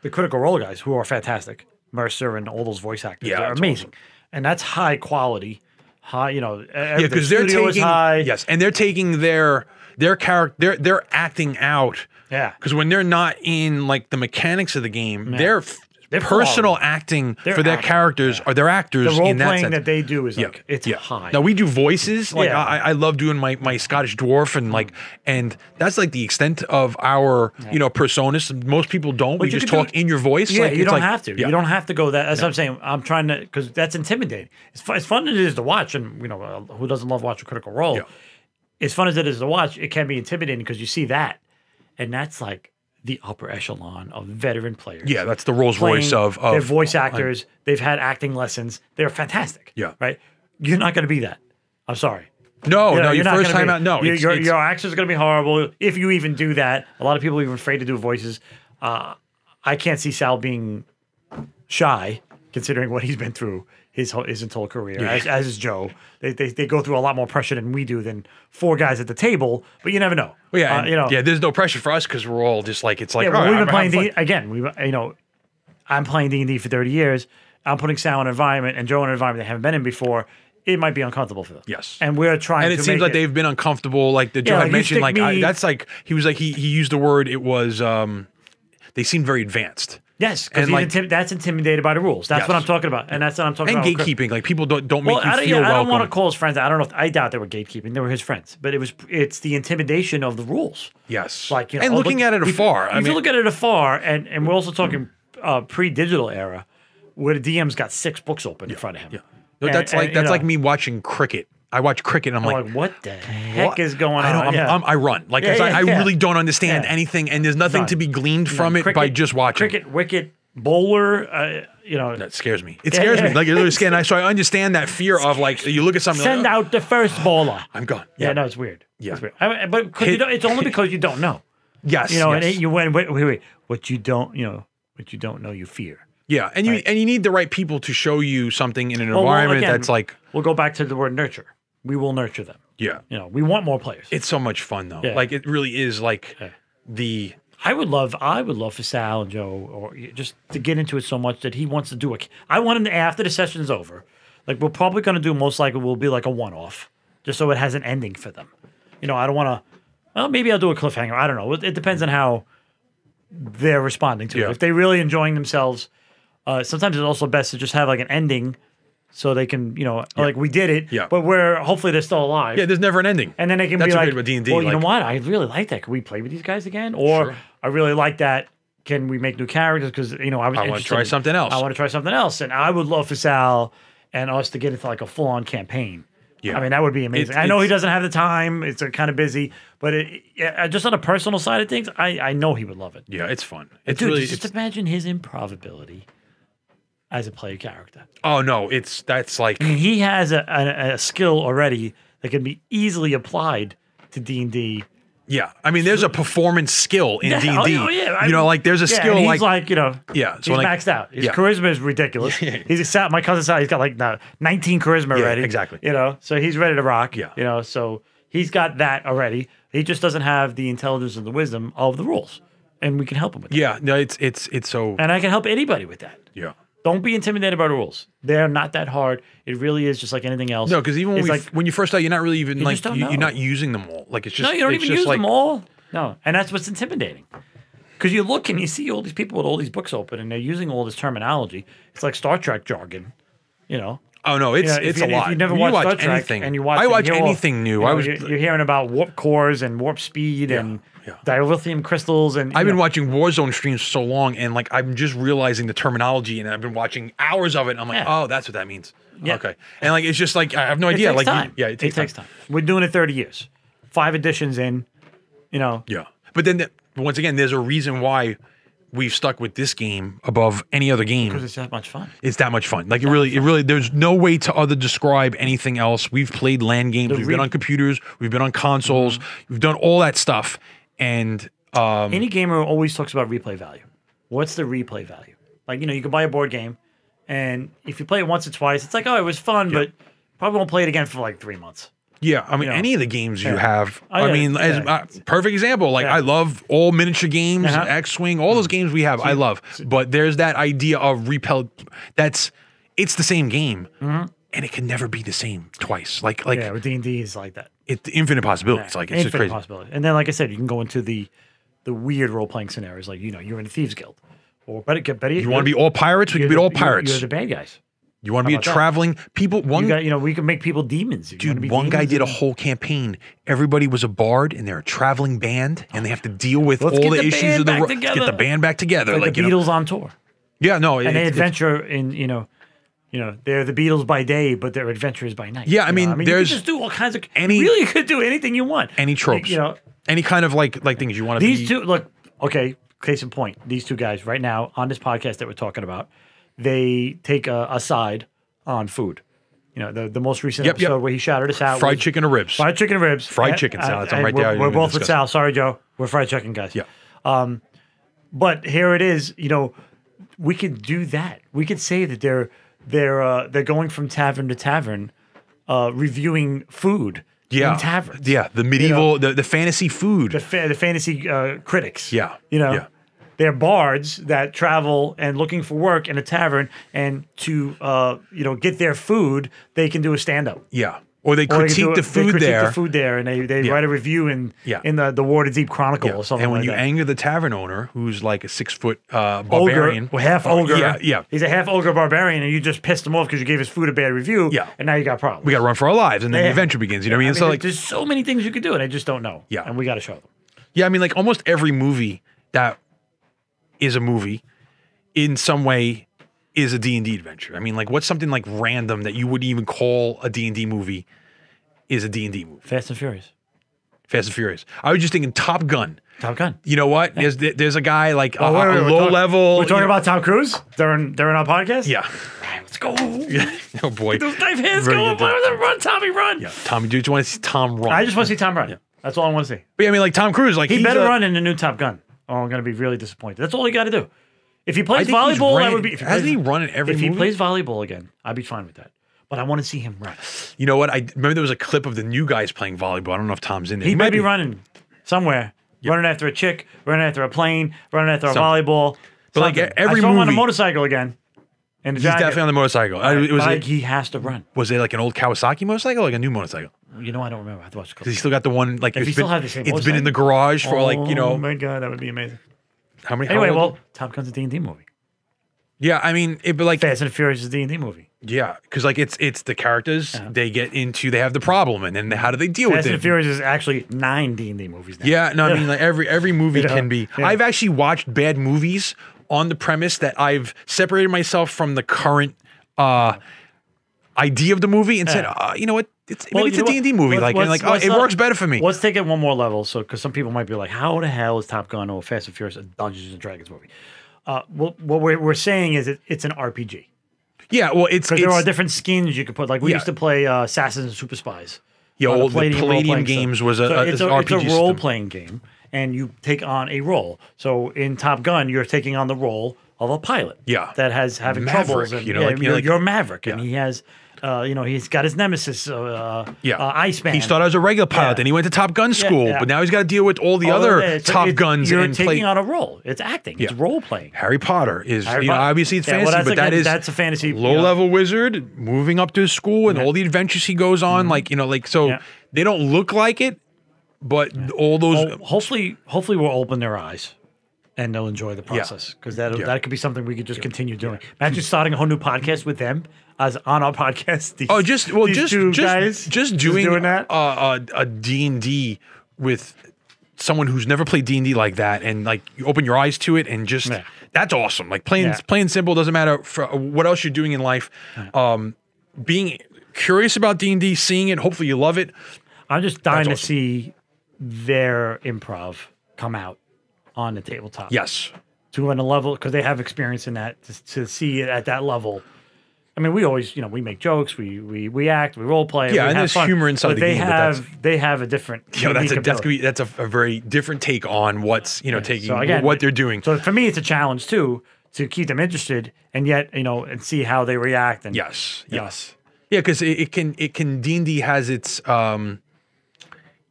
the Critical Role guys, who are fantastic. Mercer and all those voice actors. Yeah, They're that's amazing. And that's high quality. High, you know, because they're taking and they're taking their character, they're acting out. Yeah. Because when they're not in like the mechanics of the game, They're personal quality. acting They're for their acting, characters or their actors. The role in that playing sense. that they do is like it's high. Now we do voices. Like Yeah. I love doing my Scottish dwarf and like and that's like the extent of our personas. Most people don't. We just talk in your voice. Yeah, like, you don't like, have to. Yeah. You don't have to go that. That's what I'm saying. I'm trying to because that's intimidating. It's fun as it is to watch, and who doesn't love watching Critical Role? Yeah. As fun as it is to watch, it can be intimidating because you see that, and that's like the upper echelon of veteran players. Yeah, that's the Rolls Royce of they're voice actors. They've had acting lessons. They're fantastic. Yeah. Right. You're not going to be that. I'm sorry. No, You know, no, you're your not first gonna time be- out. No, your accent's going to be horrible if you even do that. A lot of people are even afraid to do voices. I can't see Sal being shy, considering what he's been through his entire career. As is Joe, they go through a lot more pressure than we do than four guys at the table. But you never know. Well, yeah, there's no pressure for us because we're all just like it's like. Yeah, well, all right, we've been I'm playing having fun. again. I'm playing D&D for 30 years. I'm putting Sal in an environment and Joe in an environment they haven't been in before. It might be uncomfortable for them. Yes. And we're trying And to it seems make like they've been uncomfortable. Like the Joe like had you mentioned, stick like me- that's like he was like he used the word. It was they seemed very advanced. Yes, because that's intimidated by the rules. That's what I'm talking about. And that's what I'm talking And about. gatekeeping, like people don't make you I feel don't welcome. want to call his friends. I don't know. I doubt they were gatekeeping. They were his friends. But it's the intimidation of the rules. Yes. Like and looking at it afar. If you look at it afar, and we're also talking pre-digital era, where the DM's got 6 books open in front of him. Yeah. No, that's like me watching cricket. I watch cricket and I'm like, what the heck is going on? I run. Like, I really don't understand anything, and there's nothing to be gleaned from it by just watching. Cricket, wicket, bowler, That scares me. It scares me. Like, it's scared. So I understand that fear of, like, you look at something send like, out the first bowler. I'm gone. Yeah, no, it's weird. Yeah. It's weird. But it's only because you don't know. Yes. And you went, wait. What you don't know, you fear. Yeah, and you need the right people to show you something in an environment again, that's like. We'll go back to the word nurture. We will nurture them. Yeah. We want more players. It's so much fun though. Yeah. Like it really is like the. I would love for Sal and Joe, or just to get into it so much that he wants to do it. I want him to, after the session's over, like we're probably going to do, most likely will be like a one-off, just so it has an ending for them. I don't want to. Well, maybe I'll do a cliffhanger. I don't know. It depends on how they're responding to it. If they're really enjoying themselves, sometimes it's also best to just have like an ending. So they can, like we did it, but hopefully they're still alive. Yeah, there's never an ending. And then they can That's be a like, good with D&D, well, you know like- what? I really like that. Can we play with these guys again? Or I really like that. Can we make new characters? Because, I want to try something else. I want to try something else. And I would love for Sal and us to get into like a full-on campaign. Yeah. I mean, that would be amazing. I know he doesn't have the time. It's kind of busy. But just on a personal side of things, I know he would love it. Yeah, it's fun. It's Dude, really. just imagine his improv ability as a player character. Oh no, that's like. I mean, he has a skill already that can be easily applied to D&D. Yeah, I mean, there's a performance skill in D&D. Oh, yeah. Like there's a skill and he's like. yeah. So He's like, maxed out. His charisma is ridiculous. My cousin Sal, he's got like 19 charisma already. Exactly. So he's ready to rock. Yeah. So he's got that already. He just doesn't have the intelligence and the wisdom of the rules, and we can help him with that. Yeah, no, it's so. And I can help anybody with that. Yeah. Don't be intimidated by the rules. They're not that hard. It really is just like anything else. No, because even when you first start, you're not really even just don't know. you're not using them all. Like it's just. No, you don't it's even just use like, them all. No, and that's what's intimidating. Because you look and you see all these people with all these books open, and they're using all this terminology. It's like Star Trek jargon, Oh no, it's if a lot. If you never When watched watch Star Trek anything, and you watch, I watch anything new. You're hearing about warp cores and warp speed and dilithium crystals, and I've been watching Warzone streams for so long, and like I'm just realizing the terminology, and I've been watching hours of it. And I'm like, oh, that's what that means. Yeah. Okay, and like it's just like I have no idea. Takes Like time. it takes time. We're doing it 30 years, 5 editions in. Yeah, but then once again, there's a reason why we've stuck with this game above any other game. Because it's that much fun. It's that much fun. Like it really. There's no way to describe anything else. We've played LAN games. We've been on computers. We've been on consoles. We've done all that stuff. And any gamer always talks about replay value. What's the replay value? Like you can buy a board game, and if you play it once or twice, it's like, oh, it was fun, but probably won't play it again for like 3 months. Yeah, I mean, any of the games you have. Oh, I yeah, mean, as perfect example. Like, I love all miniature games, X-Wing, all those games we have. I love, but there's that idea of repel. It's the same game, and it can never be the same twice. Like with D&D is like that. It's infinite possibilities. Like it's just crazy. Possibilities. And then, like I said, you can go into the weird role playing scenarios, like you're in a thieves guild, or better, you want to be all pirates? We can be all pirates. You're the bad guys. You want to be a traveling people? We can make people demons. Dude, one guy did a whole campaign. Everybody was a bard, and they're a traveling band, and they have to deal with all the issues of the world. Get the band back together, like the Beatles on tour. Yeah, no, and they adventure in they're the Beatles by day, but they're adventurers by night. Yeah, I mean, you there's can just do all kinds of. You really could do anything you want. Any tropes, any kind of like things you want to. These two look okay. Case in point, these two guys right now on this podcast that we're talking about, they take a side on food. The most recent episode where he shouted us out. Fried chicken or ribs. Fried chicken and ribs. Fried chicken salad. I'm right there. We're both with Sal. Sorry, Joe. We're fried chicken guys. Yeah. But here it is. We could do that. We could say that they're going from tavern to tavern, reviewing food. In taverns. Yeah. The medieval, the fantasy food. The fantasy critics. Yeah. They're bards that travel and looking for work in a tavern, and to get their food, they can do a stand up. Yeah. Or they critique the food there. And they write a review in the Waterdeep Chronicle or something. And when like you that. anger the tavern owner, who's like a 6-foot barbarian, half ogre, yeah, he's a half ogre barbarian, and you just pissed him off because you gave his food a bad review, and now you got problems. We got to run for our lives, and then the adventure begins. You know what I mean? So there's so many things you could do, and I just don't know. Yeah, and we got to show them. Yeah, I mean, like almost every movie that is a movie, in some way, is a D&D adventure. I mean, like what's something like random that you wouldn't even call a D&D movie? Is a D&D movie. Fast and Furious. Fast and Furious. I was just thinking Top Gun. Top Gun. You know what? There's a guy like a low level. We're talking about Tom Cruise during our podcast? Yeah. All right, let's go. Oh, boy. Those knife hands go. Run, Tommy, run. Yeah. Tommy, do you want to see Tom run? I just want to see Tom run. Yeah. That's all I want to see. But yeah, I mean, like Tom Cruise. Like he better run in the new Top Gun. Oh, I'm going to be really disappointed. That's all you got to do. If he plays volleyball, that would be. Hasn't he run in every movie? If he plays volleyball again, I'd be fine with that. But I want to see him run. You know what? I remember there was a clip of the new guys playing volleyball. I don't know if Tom's in there. He might be running somewhere. Yep. Running after a chick, running after a plane, running after a volleyball. But like every I saw movie. him on a motorcycle again. He's definitely on the motorcycle. He has to run. Was it like an old Kawasaki motorcycle or like a new motorcycle? I don't remember. I have to watch the clip. Because he still got the one, like, if he still have the same it's been in the garage for Oh my God, that would be amazing. Anyway, Top Gun's a D&D movie. Yeah, I mean, Fast and Furious is a D&D movie. Yeah, because like it's the characters they have the problem, and then how do they deal with it? Fast and Furious is actually 9 D&D movies now. Yeah, no, I mean like every movie can be. Yeah. I've actually watched bad movies on the premise that I've separated myself from the current idea of the movie and said, you know what? Maybe it's a D&D movie. It works better for me. Let's take it one more level, because some people might be like, how the hell is Top Gun or Fast and Furious a Dungeons and Dragons movie? What we're saying is it's an RPG. Yeah, well, because there are different skins you could put. Like we used to play Assassins and Super Spies. Yeah, the Palladium games was an RPG. It's a role-playing game, and you take on a role. So in Top Gun, you're taking on the role of a pilot. Yeah, that has having Maverick, troubles. And, you're Maverick, and he has. He's got his nemesis, Iceman. He started as a regular pilot, then he went to Top Gun school, but now he's got to deal with all the other Top Guns. You're taking on a role. It's acting. It's role playing. Harry Potter is, obviously it's fantasy, but that's a fantasy. Low-level wizard moving up to school and all the adventures he goes on, they don't look like it, but all those. Hopefully we'll open their eyes. And they'll enjoy the process because that could be something we could just continue doing. Imagine starting a whole new podcast with them as on our podcast. Just doing that a D&D with someone who's never played D&D like that, and like you open your eyes to it, and just that's awesome. Like plain simple, doesn't matter for what else you're doing in life. Being curious about D&D, seeing it, hopefully you love it. I'm just dying to see their improv come out on the tabletop. Yes. To a level, because they have experience in that, to see it at that level. I mean, we always, we make jokes, we act, we role play. Yeah, and there's humor inside the game. They have a different. That's a very different take on what's what they're doing. So for me, it's a challenge too to keep them interested, and yet and see how they react. And yes. Yeah, because it can D&D has its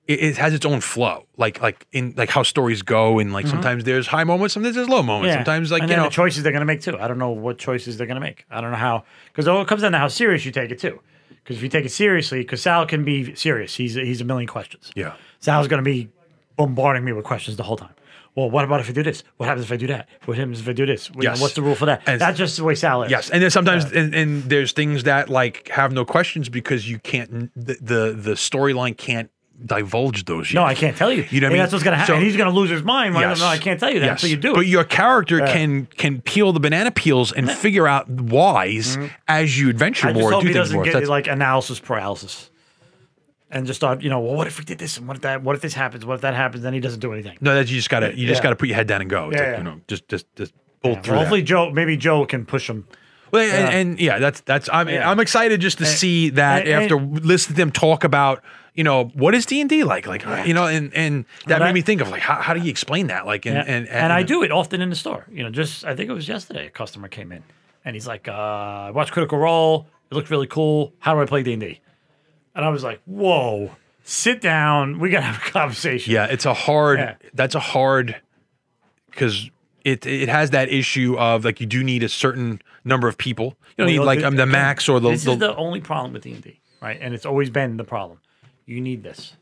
it has its own flow, like in like how stories go, and like sometimes there's high moments, sometimes there's low moments, sometimes like and then the choices they're gonna make too. I don't know what choices they're gonna make. I don't know how, because it comes down to how serious you take it too. Because if you take it seriously, because Sal can be serious, he's a million questions. Yeah, Sal's gonna be bombarding me with questions the whole time. Well, what about if I do this? What happens if I do that? What happens if I do this? You know, what's the rule for that? And that's just the way Sal is. Yes, and then sometimes and there's things that like have no questions because you can't the storyline can't divulge those yet. No, I can't tell you. You know what I mean? That's what's gonna happen. So, He's gonna lose his mind. Right? Yes. No, I can't tell you that until you do it. But your character can peel the banana peels and figure out whys as you adventure I just more. hope Do he things doesn't more. get like analysis paralysis, and just thought, well, what if we did this and what if that? What if this happens? What if that happens? Then he doesn't do anything. No, that you just gotta put your head down and go. It's like, you know, just pull through. Well, hopefully, Joe can push him. Well, and that's I'm excited just to see that after listening to them talk about, what is D&D like, and that made me think of like how do you explain that, like, and I do it often in the store. Just I think it was yesterday a customer came in and he's like, I watched Critical Role, it looked really cool. How do I play D&D? And I was like, whoa, sit down, we gotta have a conversation. Yeah, it's a hard. That's a hard, because it has that issue of like you do need a certain number of people. You don't need like the max or the. This is the only problem with D&D, right? And it's always been the problem. You need this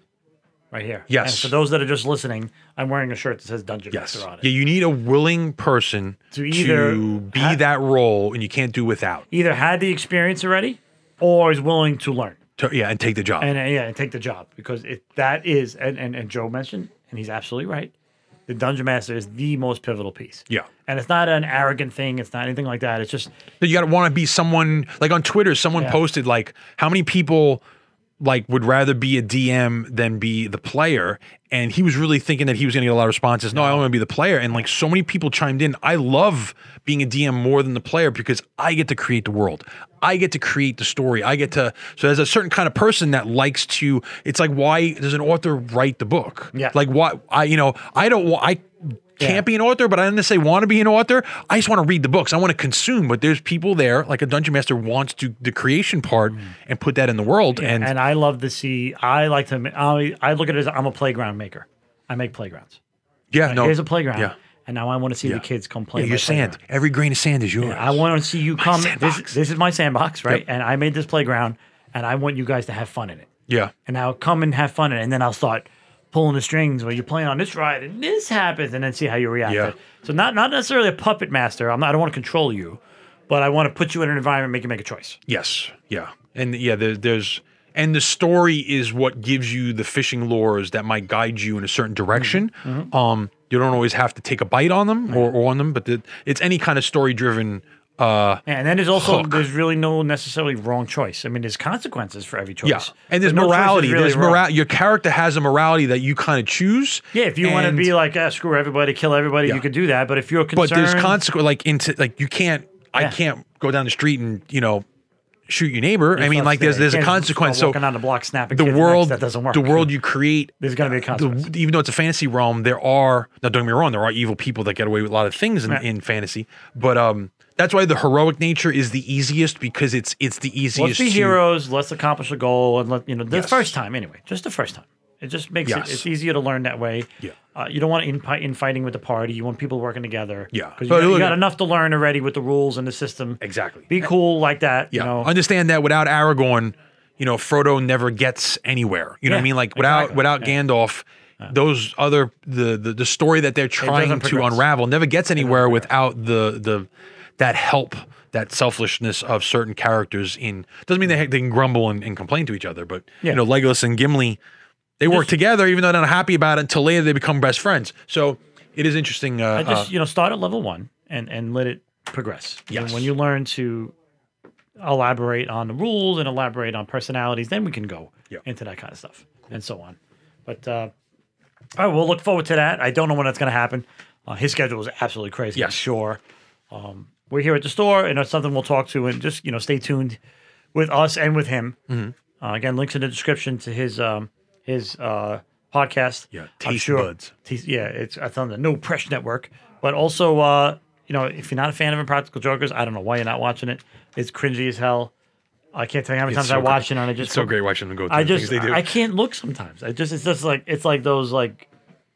right here. Yes. And for those that are just listening, I'm wearing a shirt that says Dungeon Master on it. Yeah, you need a willing person to either be that role, and you can't do without. Either had the experience already, or is willing to learn. And take the job. And take the job, because that is, and Joe mentioned, and he's absolutely right. The Dungeon Master is the most pivotal piece. Yeah. And it's not an arrogant thing. It's not anything like that. It's just... You got to want to be someone... Like on Twitter, someone posted, like, how many people, like, would rather be a DM than be the player? And he was really thinking that he was going to get a lot of responses. No, I want to be the player. And, like, so many people chimed in. I love being a DM more than the player because I get to create the world. I get to create the story. I get to... So there's a certain kind of person that likes to... It's like, why does an author write the book? Yeah. Like, why... I don't want... I can't be an author, but I didn't say want to be an author. I just want to read the books. I want to consume. But there's people there, like a Dungeon Master wants to the creation part and put that in the world. Yeah, and I love to see... I like to... I look at it as I'm a playground maker. I make playgrounds. Yeah, no. Here's a playground. Yeah. And now I want to see the kids come play. Yeah, your sand. Every grain of sand is yours. Yeah, I want to see you come. Sandbox. This is my sandbox, right? Yep. And I made this playground, and I want you guys to have fun in it. Yeah. And now come and have fun in it, and then I'll start pulling the strings where you're playing on this ride, and this happens, and then see how you react. Yeah. So not necessarily a puppet master. I don't want to control you, but I want to put you in an environment, make you make a choice. Yes. Yeah. And there's and the story is what gives you the fishing lures that might guide you in a certain direction. Mm-hmm. You don't always have to take a bite on them or on them, but it's any kind of story driven. And then there's also hook. There's really no necessarily wrong choice. I mean, there's consequences for every choice. Yeah, and there's no morality. Really there's morality. Your character has a morality that you kind of choose. Yeah, if you want to be like, screw everybody, kill everybody, you could do that. But if you're concerned, but there's consequence. Like you can't. I can't go down the street and shoot your neighbor. I mean, like there's a consequence. So walking on the block, snapping the world that doesn't work. The world you create, there's going to be a consequence. Even though it's a fantasy realm, there are. Now, don't get me wrong. There are evil people that get away with a lot of things in fantasy, but that's why the heroic nature is the easiest, because it's the easiest. Let's be heroes. Let's accomplish a goal, and the first time anyway. Just the first time. It just makes it's easier to learn that way. Yeah. You don't want infighting with the party. You want people working together. Yeah. Because you got enough to learn already with the rules and the system. Exactly. Be cool like that. Yeah. Understand that without Aragorn, Frodo never gets anywhere. You know what I mean? Like without Gandalf, those other the story that they're trying to unravel never gets anywhere without that help, that selfishness of certain characters. Doesn't mean they can grumble and complain to each other, but Legolas and Gimli, they work together even though they're not happy about it until later they become best friends. So it is interesting. Start at level 1 and let it progress. Yes. And when you learn to elaborate on the rules and elaborate on personalities, then we can go into that kind of stuff and so on. But all right, we'll look forward to that. I don't know when that's going to happen. His schedule is absolutely crazy. Yes. I'm sure. We're here at the store, and it's something we'll talk to, and just stay tuned with us and with him. Mm-hmm. Again, links in the description to his podcast. Yeah, Taste Buds. It's on the No Presh Network. But also, if you're not a fan of Impractical Jokers, I don't know why you're not watching it. It's cringy as hell. I can't tell you how many It's times so I watch great. it and I just It's so great watching them go through I the just things they do. I can't look sometimes. It's just like it's like those like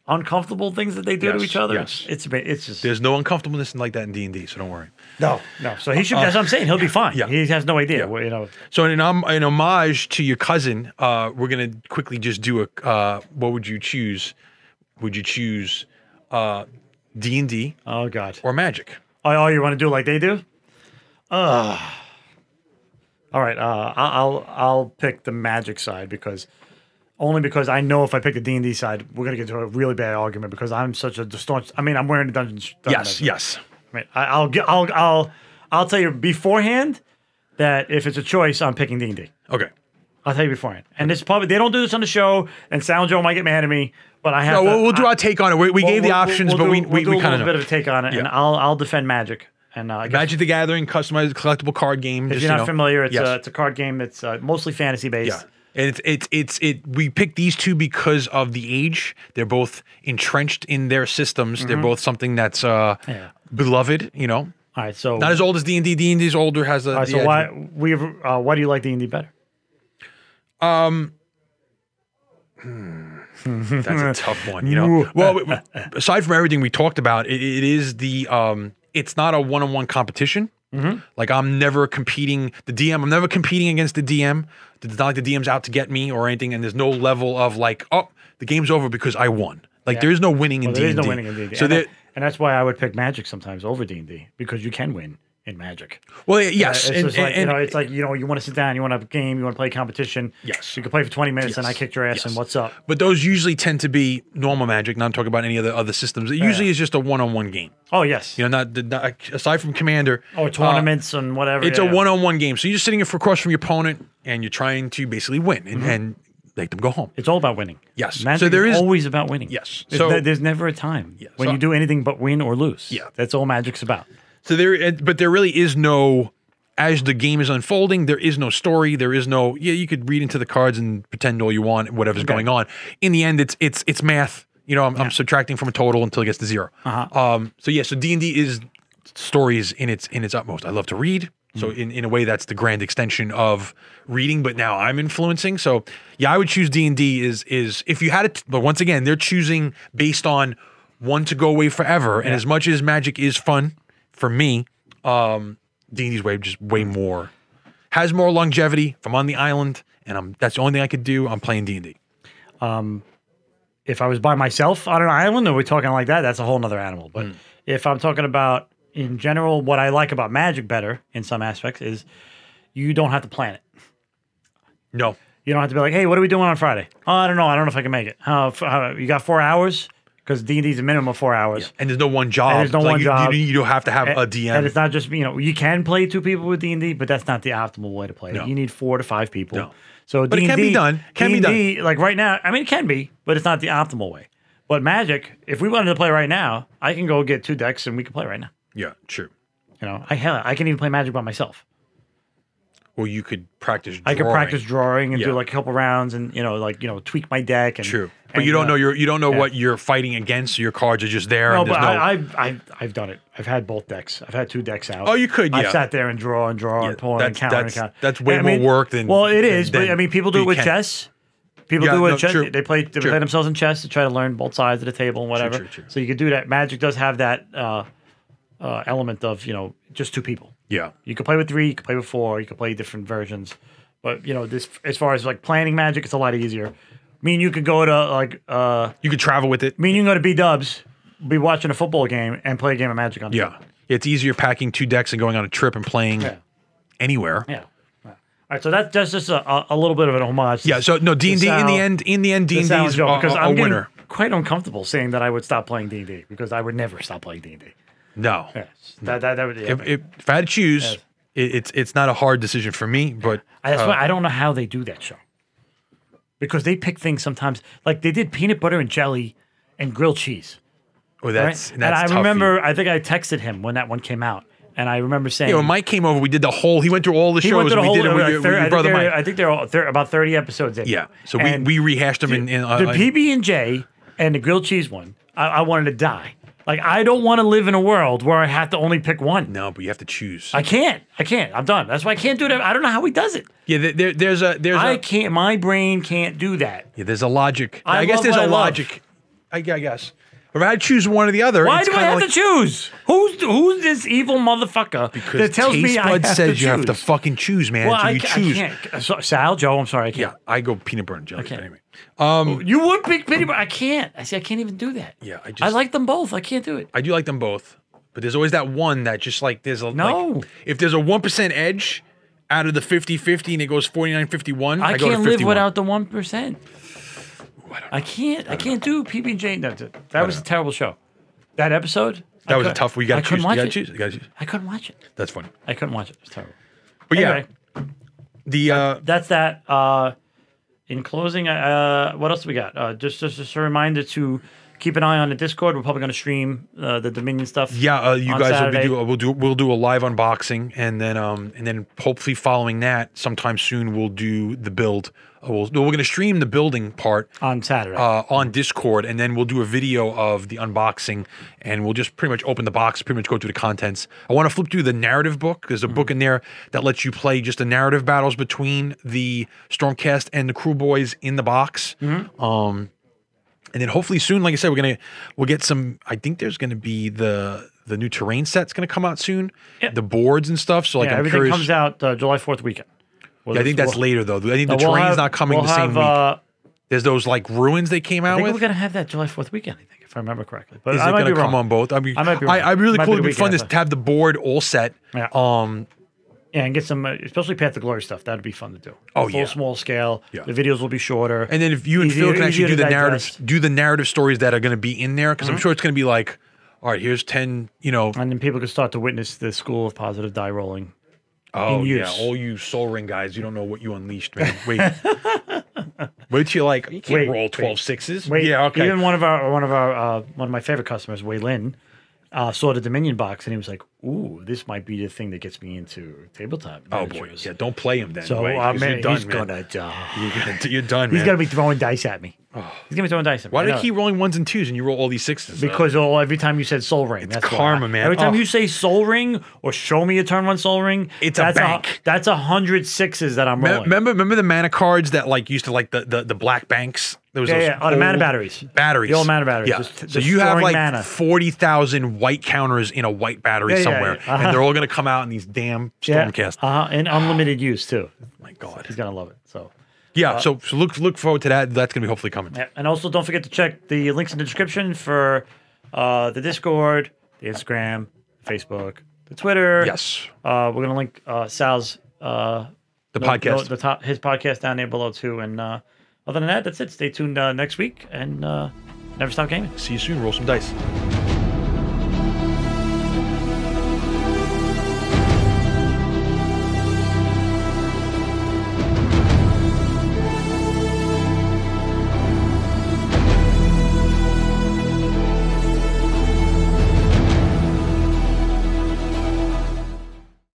uncomfortable things that they do to Yes, each other. yes. It's just There's no uncomfortableness like that in D&D, so don't worry. no. So he should. That's what I'm saying. He'll be fine. Yeah. He has no idea. Yeah. Well, you know. So in homage to your cousin, we're gonna quickly just do a. What would you choose? Would you choose D&D Oh God. or Magic? Oh, you want to do like they do? All right. I'll pick the Magic side because I know if I pick the D&D side, we're gonna get to a really bad argument because I'm such a staunch. I mean, I'm wearing the Dungeons. Yes. Right. I'll tell you beforehand that if it's a choice, I'm picking D&D. Okay. I'll tell you beforehand. And this probably they don't do this on the show, and Sound Joe might get mad at me, but I have. No, to, we'll do our take on it. We gave the options, but we do a kind little of bit of a take on it, and I'll defend Magic. And I guess Magic the Gathering, customized collectible card game. if you're not familiar, it's yes. a card game that's mostly fantasy based. Yeah. And it's we picked these two because of the age. They're both entrenched in their systems. They're both something that's beloved, you know. All right, so Not as old as D&D. D&D's older, has a all right, so why do you like D&D better? That's a tough one, you know. Well, aside from everything we talked about, it is it's not a one-on-one competition. Like I'm never competing I'm never competing against the DM. It's not like the DM's out to get me or anything, and there's no level of like, oh, the game's over because I won. Like there is no winning in D&D. There is no winning in D&D. So and that's why I would pick Magic sometimes over D&D because you can win in Magic. Well, yes, It's just like, it's like, you want to sit down, you want to have a game, you want to play a competition. Yes. You can play for 20 minutes and I kicked your ass and what's up? But those usually tend to be normal Magic. Not talking about any other systems. It usually is just a one-on-one game. Oh, yes. You know, not aside from Commander. Or tournaments and whatever. It's a one-on-one game. So you're just sitting across from your opponent and you're trying to basically win and make them go home. It's all about winning. Yes. Magic So there is always about winning. Yes. There's never a time when you do anything but win or lose. Yeah. That's all Magic's about. So but there really is no, as the game is unfolding, there is no story. There is no, you could read into the cards and pretend all you want, whatever's going on. In the end, it's math. You know, I'm subtracting from a total until it gets to zero. So D&D is stories in its utmost. I love to read. So in a way, that's the grand extension of reading. But now I'm influencing. So yeah, I would choose D&D is if you had it. But once again, they're choosing based on one to go away forever. And as much as Magic is fun for me, D&D's way more, has more longevity. If I'm on the island and that's the only thing I could do, I'm playing D&D. If I was by myself on an island, or we're talking like that, that's a whole nother animal. But if I'm talking about in general, what I like about Magic better in some aspects is you don't have to plan it. No. You don't have to be like, hey, what are we doing on Friday? Oh, I don't know. I don't know if I can make it. You got 4 hours? Because D&D is a minimum of 4 hours. Yeah. And there's no one job. And there's no one job. You don't have to have a DM. And it's not just, you can play 2 people with D&D, but that's not the optimal way to play it. You need 4 to 5 people. No. So but D&D, it can be done. D&D, like right now, I mean, it can be, but it's not the optimal way. But Magic, if we wanted to play right now, I can go get 2 decks and we can play right now. Yeah, true. I can even play Magic by myself. Or you could practice drawing. I could practice drawing and do like a couple rounds and tweak my deck and true. But you don't know what you're fighting against. So your cards are just there. No, and but I've done it. I've had both decks. I've had 2 decks out. Oh, you could. Yeah. I've sat there and draw and pull and counter and counter. That's way more work than. Well, it is, but I mean, people do it with chess. People do it with chess. True. They play themselves in chess to try to learn both sides of the table and whatever. True. So you could do that. Magic does have that element of just 2 people. Yeah. You could play with 3. You could play with 4. You could play different versions. But this, as far as like planning Magic, it's a lot easier. You could go to you could travel with it. you can go to B-Dubs, be watching a football game, and play a game of Magic on the Yeah. It's easier packing 2 decks and going on a trip and playing anywhere. Yeah. All right, so that's just a little bit of an homage. Yeah. So no, D&D in the end, D&D is because a I'm winner. Quite uncomfortable saying that I would stop playing D&D because I would never stop playing D&D. No. Yes. That would. Yeah, if I had to choose, it's not a hard decision for me, but that's why I don't know how they do that show. Because they pick things sometimes, like they did peanut butter and jelly and grilled cheese. Oh, that's and I remember, I think I texted him when that one came out, and I remember saying, when Mike came over, we did he went through all the shows. We did it with your brother Mike. I think they're all about 30 episodes in. Yeah, so we rehashed them in the PB&J and the grilled cheese one. I wanted to die. Like, I don't want to live in a world where I have to only pick one. No, but you have to choose. I can't. I'm done. That's why I can't do that. I don't know how he does it. Yeah, there's I can't. My brain can't do that. Yeah, there's a logic. I guess love there's what a I love. logic. I guess. If I had to choose one or the other, Why it's do I kinda have like, to choose? Who's this evil motherfucker Because that tells Taste me I Bud have says to you have to choose? fucking choose, man. Well, so you choose. I can't. Sal, Joe, I'm sorry, I can't. Yeah, I go peanut butter and jelly. But anyway. You would pick peanut butter. I can't. I can't even do that. Yeah, I like them both. I can't do it. I do like them both, but there's always that one that just like there's a No. Like, if there's a 1% edge out of the 50-50 and it goes 49-51, I I go to can't 51. live without the 1%. I can't. I can't do PB&J. No, that was a terrible show. That episode. That was a tough one. You got to choose. You got to choose. You got to choose. I couldn't watch it. That's funny. I couldn't watch it. It was terrible. But Anyway, yeah, that's that. In closing, what else do we got? Just a reminder to keep an eye on the Discord. We're probably going to stream the Dominion stuff. Yeah, you on guys Saturday. will we'll do a live unboxing, and then hopefully following that, sometime soon we'll do the build. We're going to stream the building part on Saturday on Discord, and then we'll do a video of the unboxing, and we'll just pretty much open the box, pretty much go through the contents. I want to flip through the narrative book. There's a book in there that lets you play just the narrative battles between the Stormcast and the Crew Boys in the box. And then hopefully soon, like I said, we'll get some. I think there's gonna be the new terrain set's gonna come out soon. Yep. The boards and stuff. So like I'm everything curious. comes out July 4th weekend. Yeah, I think that's later though. I think the terrain's not coming the same week. There's those like ruins they came out I think with. we're gonna have that July 4th weekend. I think, if I remember correctly. But Is I it might gonna be come wrong. on both? I mean, I might be wrong. I really Might cool. be It'd the be fun weekend to have the board all set. Yeah. Yeah, and get some, especially Path to Glory stuff. That'd be fun to do. Oh, Full yeah. small scale. Yeah. The videos will be shorter. And then if you and Easier- Phil can actually easier do to the narrative, digest. do the narrative stories that are going to be in there, because I'm sure it's going to be like, all right, here's 10. And then people can start to witness the school of positive die rolling. oh in yeah, use. all you Soul Ring guys, you don't know what you unleashed, man. Wait till you can't Wait, roll 12 wait. sixes. Wait, Yeah, okay. Even one of my favorite customers, Wei Lin, saw the Dominion box and he was like, "Ooh, this might be the thing that gets me into tabletop." Oh boy, miniatures." yeah, don't play him then. So Wait, 'cause man, you're done, he's man. gonna die. You're done, He's man. gonna be throwing dice at me. He's gonna be throwing dice at me. Why I do know. they keep rolling ones and twos and you roll all these sixes? Because every time you said Soul Ring, that's why. karma, man. Every time Oh. you say Soul Ring or show me a turn one Soul Ring, It's a bank. That's 100 sixes that I'm rolling. remember the mana cards that like used to like the black banks. There was those Oh, the mana old batteries. Batteries. The old mana batteries. Yeah. Just So you have storing like mana. 40,000 white counters in a white battery Yeah, somewhere, yeah. and they're all going to come out in these damn Stormcast. And unlimited use too. My God. He's gonna love it. So. Yeah. So look forward to that. That's going to be hopefully coming. Yeah, and also don't forget to check the links in the description for the Discord, the Instagram, Facebook, the Twitter. Yes. We're gonna link Sal's podcast. his podcast down there below too. And other than that, that's it. Stay tuned next week and never stop gaming. See you soon. Roll some dice.